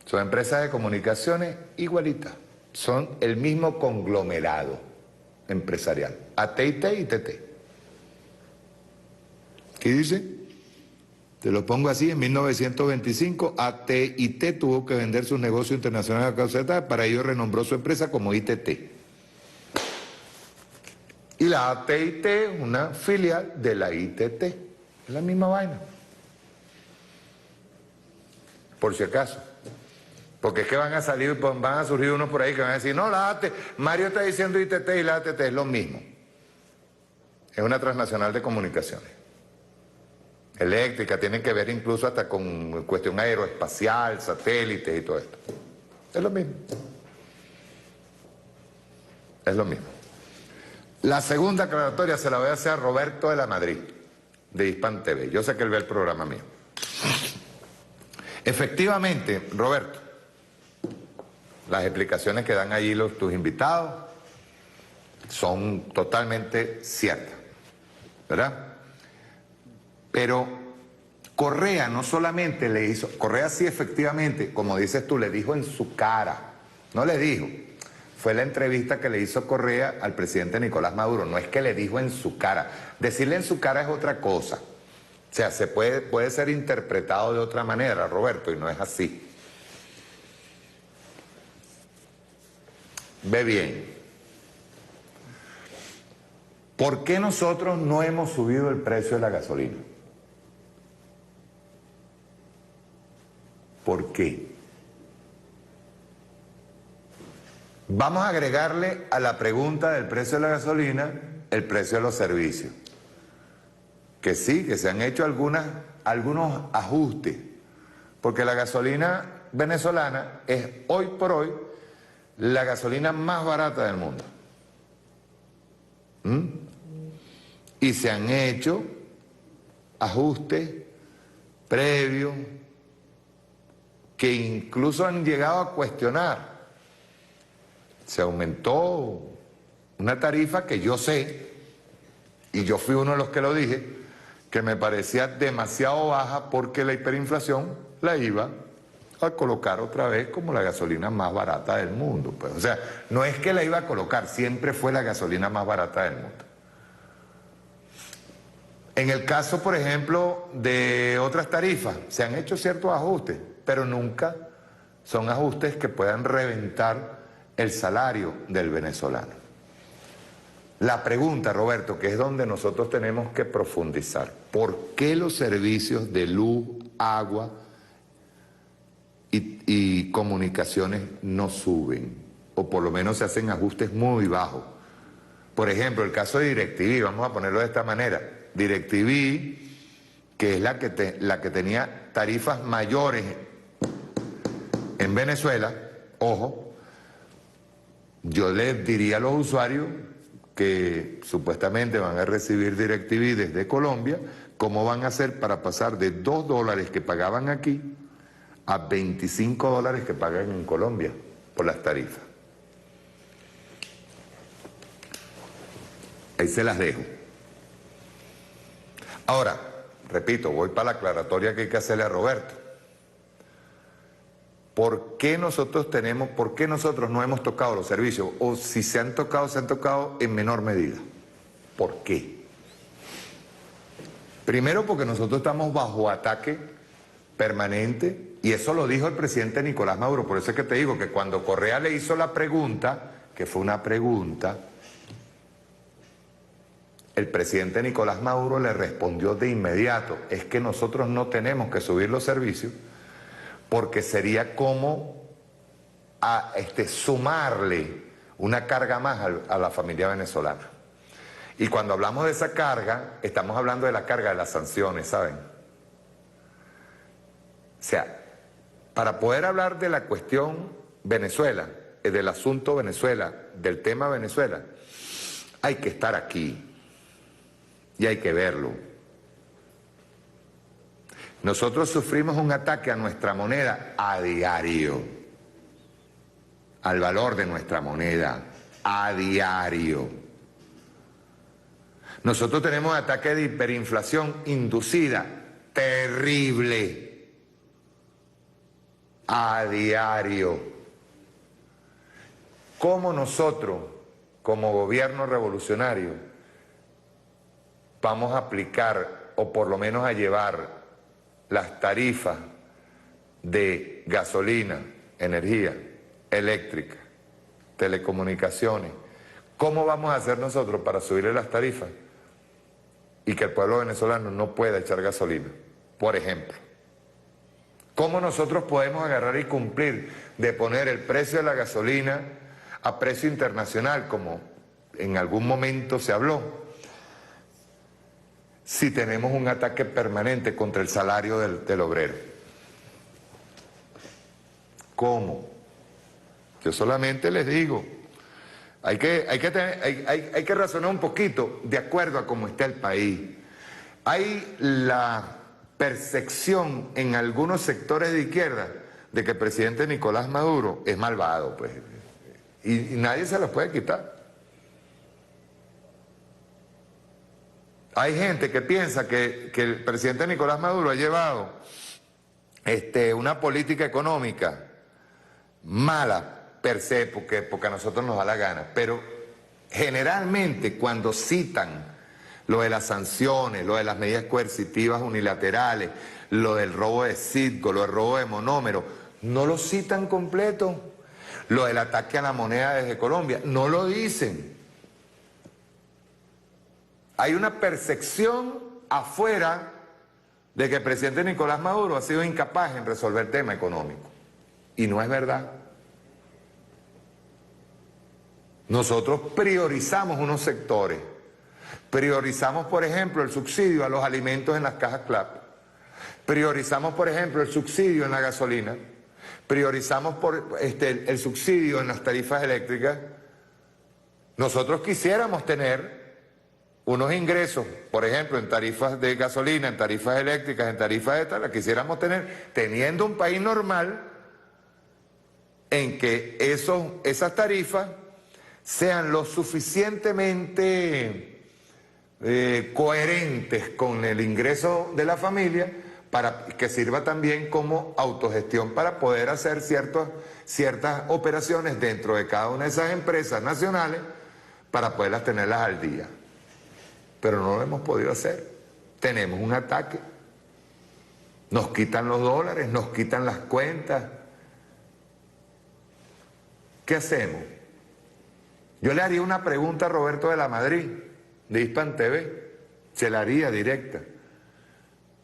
Son empresas de comunicaciones igualitas. Son el mismo conglomerado empresarial. AT&T y TT. ¿Qué dice? Te lo pongo así, en 1925 AT&T tuvo que vender sus negocios internacionales a causa de tal, para ello renombró su empresa como ITT. Y la AT&T es una filial de la ITT. Es la misma vaina. Por si acaso. Porque es que van a surgir unos por ahí que van a decir, no, la AT, Mario está diciendo ITT y la ATT es lo mismo. Es una transnacional de comunicaciones. Eléctrica, tienen que ver incluso hasta con cuestión aeroespacial, satélites y todo esto. Es lo mismo. Es lo mismo. La segunda aclaratoria se la voy a hacer a Roberto de la Madrid, de Hispan TV. Yo sé que él ve el programa mío. Efectivamente, Roberto, las explicaciones que dan allí tus invitados son totalmente ciertas, ¿verdad? Pero Correa no solamente le hizo, Correa sí efectivamente, como dices tú, le dijo en su cara, no le dijo, fue la entrevista que le hizo Correa al presidente Nicolás Maduro, no es que le dijo en su cara, decirle en su cara es otra cosa, o sea, puede ser interpretado de otra manera, Roberto, y no es así. Ve bien, ¿por qué nosotros no hemos subido el precio de la gasolina? ¿Por qué? Vamos a agregarle a la pregunta del precio de la gasolina el precio de los servicios. Que sí, que se han hecho algunos ajustes, porque la gasolina venezolana es hoy por hoy la gasolina más barata del mundo. Y se han hecho ajustes previos que incluso han llegado a cuestionar. Se aumentó una tarifa que yo sé, y yo fui uno de los que lo dije, que me parecía demasiado baja porque la hiperinflación la iba a colocar otra vez como la gasolina más barata del mundo. Pues, o sea, no es que la iba a colocar, siempre fue la gasolina más barata del mundo. En el caso, por ejemplo, de otras tarifas, se han hecho ciertos ajustes, pero nunca son ajustes que puedan reventar el salario del venezolano. La pregunta, Roberto, que es donde nosotros tenemos que profundizar, ¿por qué los servicios de luz, agua y comunicaciones no suben? O por lo menos se hacen ajustes muy bajos. Por ejemplo, el caso de DirecTV, vamos a ponerlo de esta manera. DirecTV, que es la que tenía tarifas mayores en Venezuela, ojo, yo les diría a los usuarios que supuestamente van a recibir DirecTV desde Colombia, ¿cómo van a hacer para pasar de $2 que pagaban aquí a $25 que pagan en Colombia por las tarifas? Ahí se las dejo. Ahora, repito, voy para la aclaratoria que hay que hacerle a Roberto. ¿Por qué nosotros no hemos tocado los servicios? O si se han tocado en menor medida. ¿Por qué? Primero porque nosotros estamos bajo ataque permanente, y eso lo dijo el presidente Nicolás Maduro. Por eso es que te digo que cuando Correa le hizo la pregunta, que fue una pregunta, el presidente Nicolás Maduro le respondió de inmediato, es que nosotros no tenemos que subir los servicios, porque sería como sumarle una carga más a la familia venezolana. Y cuando hablamos de esa carga, estamos hablando de la carga de las sanciones, ¿saben? O sea, para poder hablar de la cuestión Venezuela, del asunto Venezuela, del tema Venezuela, hay que estar aquí y hay que verlo. Nosotros sufrimos un ataque a nuestra moneda a diario, al valor de nuestra moneda a diario. Nosotros tenemos ataque de hiperinflación inducida, terrible. a diario. ¿Cómo nosotros, como gobierno revolucionario, vamos a aplicar, o por lo menos a llevar, las tarifas de gasolina, energía eléctrica, telecomunicaciones? ¿Cómo vamos a hacer nosotros para subirle las tarifas y que el pueblo venezolano no pueda echar gasolina, por ejemplo? ¿Cómo nosotros podemos agarrar y cumplir de poner el precio de la gasolina a precio internacional, como en algún momento se habló, si tenemos un ataque permanente contra el salario del obrero? ¿Cómo? Yo solamente les digo, hay que razonar un poquito de acuerdo a cómo está el país. Hay la percepción en algunos sectores de izquierda de que el presidente Nicolás Maduro es malvado, pues, y nadie se lo puede quitar. Hay gente que piensa que el presidente Nicolás Maduro ha llevado una política económica mala per se, porque a nosotros nos da la gana, pero generalmente cuando citan lo de las sanciones, lo de las medidas coercitivas unilaterales, lo del robo de Citgo, lo del robo de monómero, no lo citan completo. Lo del ataque a la moneda desde Colombia, no lo dicen. Hay una percepción afuera de que el presidente Nicolás Maduro ha sido incapaz en resolver el tema económico. Y no es verdad. Nosotros priorizamos unos sectores. Priorizamos, por ejemplo, el subsidio a los alimentos en las cajas CLAP. Priorizamos, por ejemplo, el subsidio en la gasolina. Priorizamos el subsidio en las tarifas eléctricas. Nosotros quisiéramos tener unos ingresos, por ejemplo, en tarifas de gasolina, en tarifas eléctricas, en tarifas de tal, quisiéramos tener, teniendo un país normal, en que esas tarifas sean lo suficientemente coherentes con el ingreso de la familia, para que sirva también como autogestión para poder hacer ciertas operaciones dentro de cada una de esas empresas nacionales para poderlas tenerlas al día. Pero no lo hemos podido hacer. Tenemos un ataque. Nos quitan los dólares, nos quitan las cuentas. ¿Qué hacemos? Yo le haría una pregunta a Roberto de la Madrid, de Hispan TV. Se la haría directa.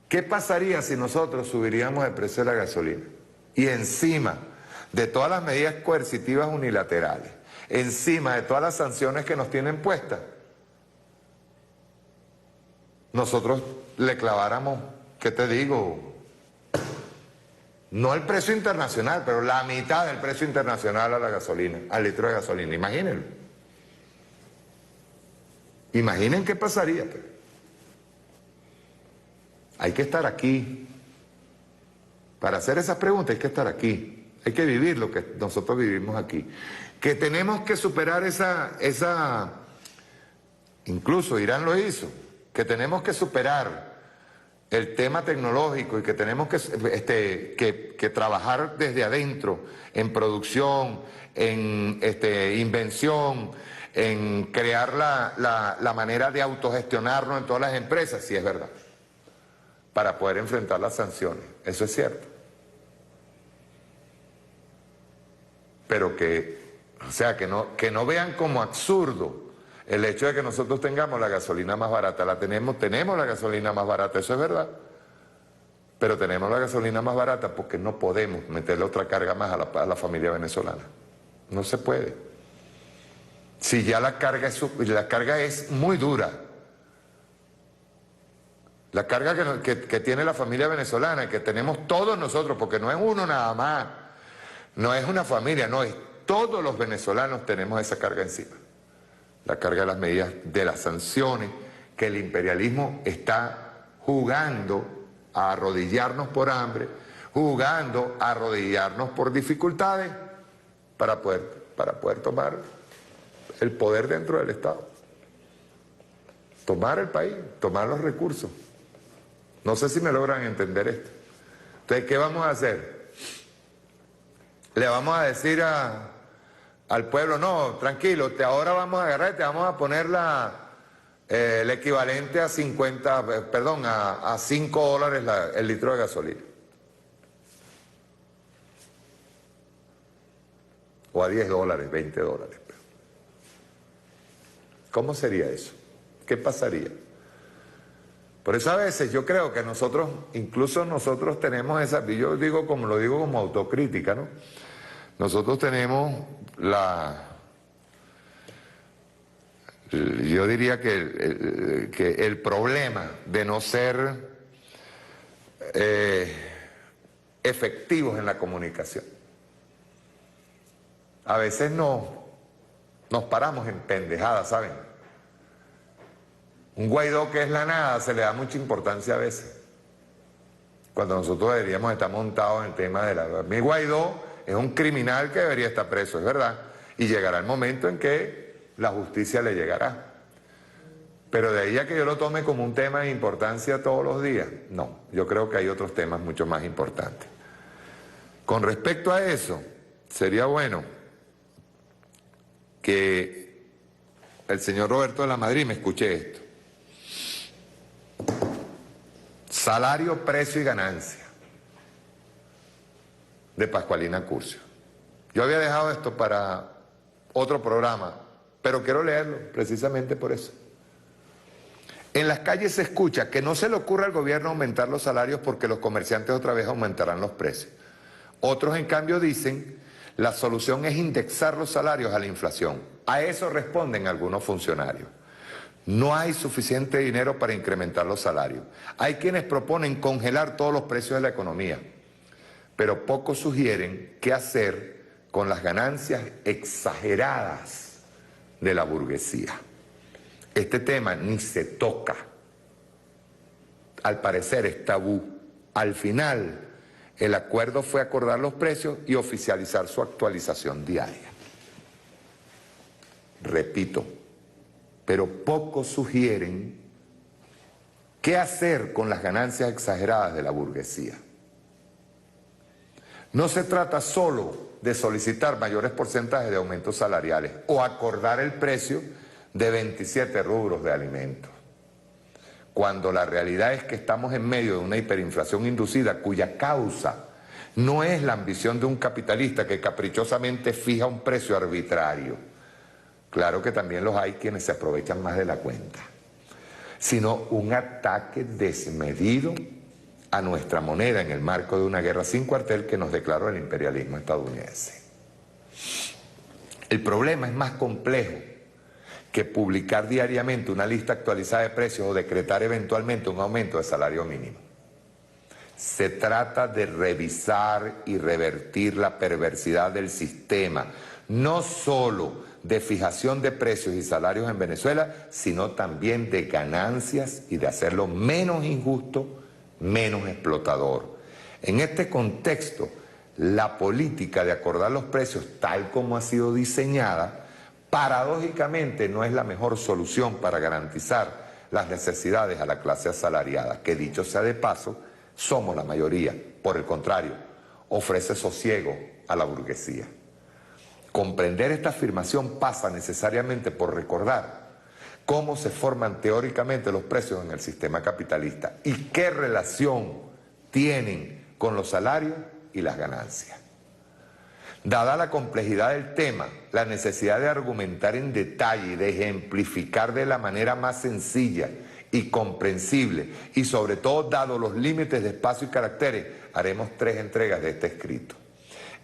¿Qué pasaría si nosotros subiríamos el precio de la gasolina? Y encima de todas las medidas coercitivas unilaterales, encima de todas las sanciones que nos tienen puestas, nosotros le claváramos, ¿qué te digo? No el precio internacional, pero la mitad del precio internacional a la gasolina, al litro de gasolina. Imagínenlo. Imaginen qué pasaría, pues. Hay que estar aquí. Para hacer esas preguntas hay que estar aquí. Hay que vivir lo que nosotros vivimos aquí. Que tenemos que superar esa incluso Irán lo hizo, que tenemos que superar el tema tecnológico y que tenemos que trabajar desde adentro en producción, en invención, en crear la manera de autogestionarnos en todas las empresas, sí es verdad, para poder enfrentar las sanciones, eso es cierto. Pero que no vean como absurdo el hecho de que nosotros tengamos la gasolina más barata. Tenemos la gasolina más barata, eso es verdad. Pero tenemos la gasolina más barata porque no podemos meterle otra carga más a la familia venezolana. No se puede. Si ya la carga es muy dura. La carga que tiene la familia venezolana, que tenemos todos nosotros, porque no es uno nada más, no es una familia, no, es todos los venezolanos tenemos esa carga encima. La carga de las medidas, de las sanciones, que el imperialismo está jugando a arrodillarnos por hambre, jugando a arrodillarnos por dificultades para poder tomar el poder dentro del Estado. Tomar el país, tomar los recursos. No sé si me logran entender esto. Entonces, ¿qué vamos a hacer? Le vamos a decir al pueblo, no, tranquilo, ahora vamos a agarrar y te vamos a poner el equivalente a 5 dólares el litro de gasolina. O a 10 dólares, 20 dólares. ¿Cómo sería eso? ¿Qué pasaría? Por eso a veces yo creo que nosotros, incluso nosotros tenemos esa, yo digo como autocrítica, ¿no? Nosotros tenemos yo diría que el problema de no ser efectivos en la comunicación. A veces nos paramos en pendejadas, ¿saben? Un Guaidó que es la nada se le da mucha importancia a veces. Cuando nosotros deberíamos estar montados en el tema de mi Guaidó es un criminal que debería estar preso, es verdad. Y llegará el momento en que la justicia le llegará. Pero de ahí a que yo lo tome como un tema de importancia todos los días, no. Yo creo que hay otros temas mucho más importantes. Con respecto a eso, sería bueno que el señor Roberto de la Madrid me escuche esto. Salario, precio y ganancia de Pascualina Curcio. Yo había dejado esto para otro programa, pero quiero leerlo precisamente por eso. En las calles se escucha que no se le ocurre al gobierno aumentar los salarios porque los comerciantes otra vez aumentarán los precios. Otros, en cambio, dicen la solución es indexar los salarios a la inflación. A eso responden algunos funcionarios. No hay suficiente dinero para incrementar los salarios. Hay quienes proponen congelar todos los precios de la economía, pero pocos sugieren qué hacer con las ganancias exageradas de la burguesía. Este tema ni se toca. Al parecer es tabú. Al final, el acuerdo fue acordar los precios y oficializar su actualización diaria. Repito, pero pocos sugieren qué hacer con las ganancias exageradas de la burguesía. No se trata solo de solicitar mayores porcentajes de aumentos salariales o acordar el precio de 27 rubros de alimentos, cuando la realidad es que estamos en medio de una hiperinflación inducida cuya causa no es la ambición de un capitalista que caprichosamente fija un precio arbitrario. Claro que también los hay quienes se aprovechan más de la cuenta, sino un ataque desmedido a nuestra moneda en el marco de una guerra sin cuartel que nos declaró el imperialismo estadounidense. El problema es más complejo que publicar diariamente una lista actualizada de precios o decretar eventualmente un aumento de salario mínimo. Se trata de revisar y revertir la perversidad del sistema, no solo de fijación de precios y salarios en Venezuela, sino también de ganancias y de hacerlo menos injusto, menos explotador. En este contexto, la política de acordar los precios tal como ha sido diseñada, paradójicamente no es la mejor solución para garantizar las necesidades a la clase asalariada, que dicho sea de paso, somos la mayoría. Por el contrario, ofrece sosiego a la burguesía. Comprender esta afirmación pasa necesariamente por recordar cómo se forman teóricamente los precios en el sistema capitalista y qué relación tienen con los salarios y las ganancias. Dada la complejidad del tema, la necesidad de argumentar en detalle y de ejemplificar de la manera más sencilla y comprensible, y sobre todo dado los límites de espacio y caracteres, haremos 3 entregas de este escrito.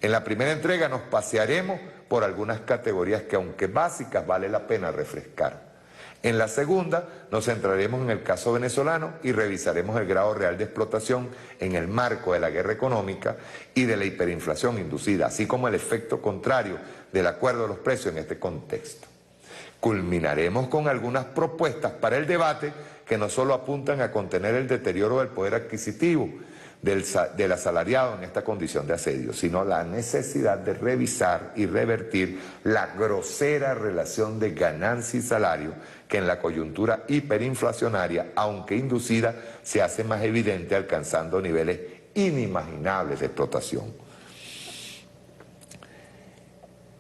En la primera entrega nos pasearemos por algunas categorías que, aunque básicas, vale la pena refrescar. En la segunda nos centraremos en el caso venezolano y revisaremos el grado real de explotación en el marco de la guerra económica y de la hiperinflación inducida, así como el efecto contrario del acuerdo de los precios en este contexto. Culminaremos con algunas propuestas para el debate que no solo apuntan a contener el deterioro del poder adquisitivo del asalariado en esta condición de asedio, sino la necesidad de revisar y revertir la grosera relación de ganancia y salario que en la coyuntura hiperinflacionaria, aunque inducida, se hace más evidente alcanzando niveles inimaginables de explotación.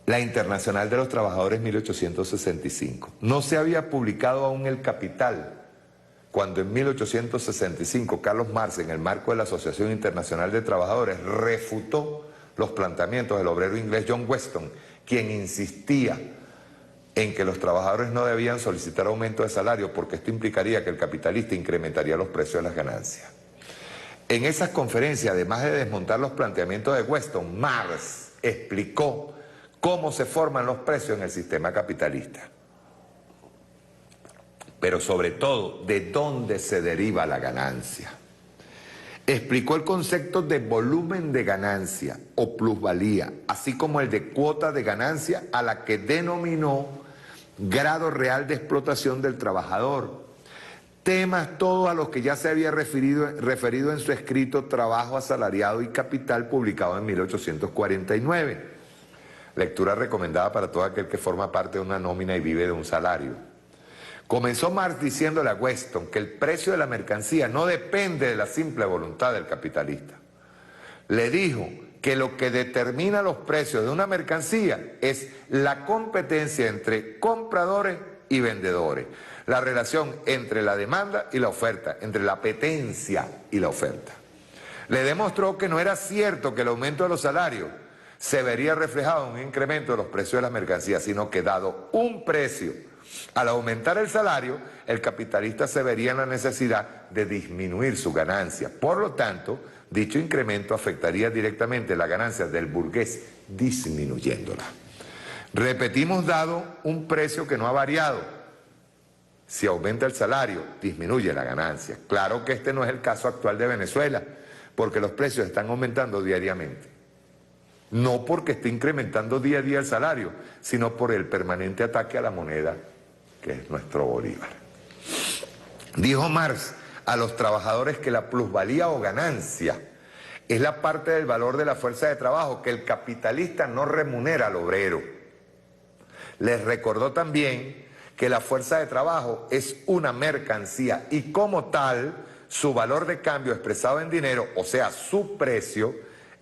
la Internacional de los Trabajadores 1865. No se había publicado aún el Capital, cuando en 1865 Carlos Marx, en el marco de la Asociación Internacional de Trabajadores, refutó los planteamientos del obrero inglés John Weston, quien insistía en que los trabajadores no debían solicitar aumento de salario porque esto implicaría que el capitalista incrementaría los precios de las ganancias. En esas conferencias, además de desmontar los planteamientos de Weston, Marx explicó cómo se forman los precios en el sistema capitalista. Pero sobre todo, de dónde se deriva la ganancia. Explicó el concepto de volumen de ganancia o plusvalía, así como el de cuota de ganancia, a la que denominó grado real de explotación del trabajador. Temas todos a los que ya se había referido en su escrito Trabajo asalariado y capital, publicado en 1849. Lectura recomendada para todo aquel que forma parte de una nómina y vive de un salario. Comenzó Marx diciéndole a Weston que el precio de la mercancía no depende de la simple voluntad del capitalista. Le dijo que lo que determina los precios de una mercancía es la competencia entre compradores y vendedores, la relación entre la demanda y la oferta, entre la apetencia y la oferta. Le demostró que no era cierto que el aumento de los salarios se vería reflejado en un incremento de los precios de las mercancías, sino que dado un precio, al aumentar el salario, el capitalista se vería en la necesidad de disminuir su ganancia. Por lo tanto, dicho incremento afectaría directamente las ganancias del burgués, disminuyéndola. Repetimos, dado un precio que no ha variado. Si aumenta el salario, disminuye la ganancia. Claro que este no es el caso actual de Venezuela, porque los precios están aumentando diariamente. No porque esté incrementando día a día el salario, sino por el permanente ataque a la moneda, que es nuestro bolívar. Dijo Marx a los trabajadores que la plusvalía o ganancia es la parte del valor de la fuerza de trabajo que el capitalista no remunera al obrero. Les recordó también que la fuerza de trabajo es una mercancía y como tal, su valor de cambio expresado en dinero, o sea, su precio,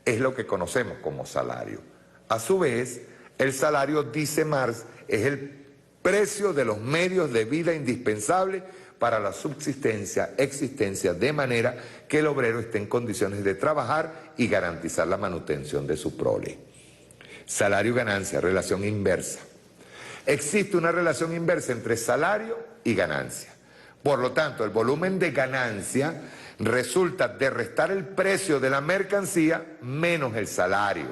es lo que conocemos como salario. A su vez, el salario, dice Marx, es el precio de los medios de vida indispensables para la subsistencia, existencia, de manera que el obrero esté en condiciones de trabajar y garantizar la manutención de su prole. Salario y ganancia, relación inversa. Existe una relación inversa entre salario y ganancia. Por lo tanto, el volumen de ganancia resulta de restar el precio de la mercancía menos el salario,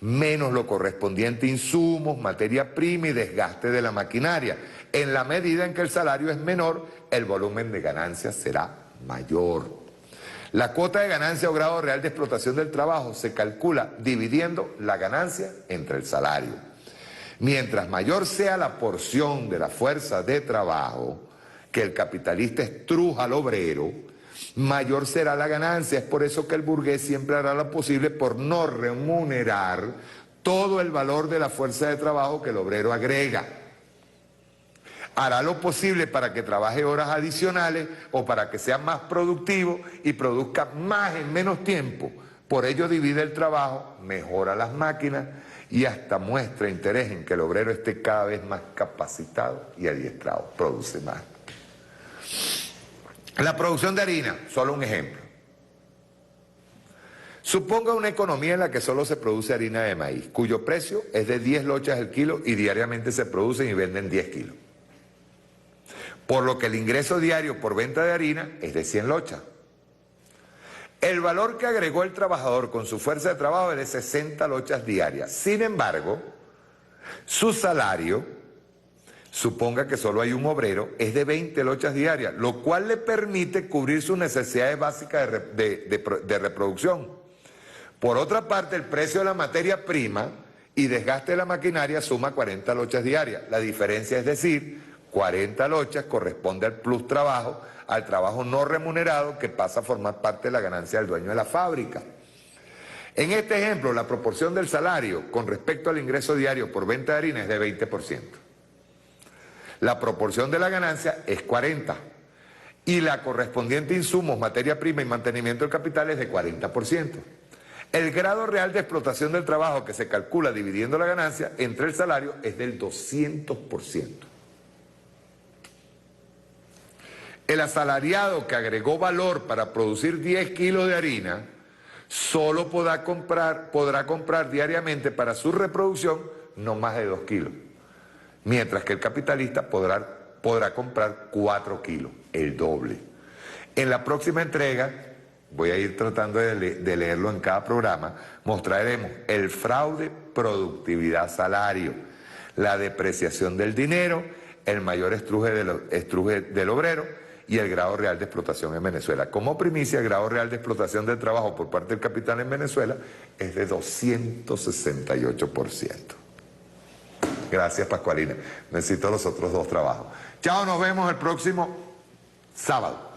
menos lo correspondiente a insumos, materia prima y desgaste de la maquinaria. En la medida en que el salario es menor, el volumen de ganancia será mayor. La cuota de ganancia o grado real de explotación del trabajo se calcula dividiendo la ganancia entre el salario. Mientras mayor sea la porción de la fuerza de trabajo que el capitalista estruja al obrero, mayor será la ganancia. Es por eso que el burgués siempre hará lo posible por no remunerar todo el valor de la fuerza de trabajo que el obrero agrega. Hará lo posible para que trabaje horas adicionales o para que sea más productivo y produzca más en menos tiempo. Por ello divide el trabajo, mejora las máquinas y hasta muestra interés en que el obrero esté cada vez más capacitado y adiestrado. Produce más. La producción de harina, solo un ejemplo. Suponga una economía en la que solo se produce harina de maíz, cuyo precio es de 10 lochas el kilo y diariamente se producen y venden 10 kilos. Por lo que el ingreso diario por venta de harina es de 100 lochas. El valor que agregó el trabajador con su fuerza de trabajo es de 60 lochas diarias. Sin embargo, su salario, suponga que solo hay un obrero, es de 20 lochas diarias, lo cual le permite cubrir sus necesidades básicas de reproducción. Por otra parte, el precio de la materia prima y desgaste de la maquinaria suma 40 lochas diarias. La diferencia, es decir, 40 lochas corresponde al plus trabajo, al trabajo no remunerado que pasa a formar parte de la ganancia del dueño de la fábrica. En este ejemplo, la proporción del salario con respecto al ingreso diario por venta de harina es de 20%. La proporción de la ganancia es 40% y la correspondiente a insumos, materia prima y mantenimiento del capital es de 40%. El grado real de explotación del trabajo que se calcula dividiendo la ganancia entre el salario es del 200%. El asalariado que agregó valor para producir 10 kilos de harina solo podrá comprar diariamente para su reproducción no más de 2 kilos, mientras que el capitalista podrá comprar 4 kilos, el doble. En la próxima entrega, voy a ir tratando de leerlo en cada programa, mostraremos el fraude, productividad, salario, la depreciación del dinero, el mayor estruje del obrero y el grado real de explotación en Venezuela. Como primicia, el grado real de explotación del trabajo por parte del capital en Venezuela es de 268%. Gracias, Pascualina. Necesito los otros 2 trabajos. Chao, nos vemos el próximo sábado.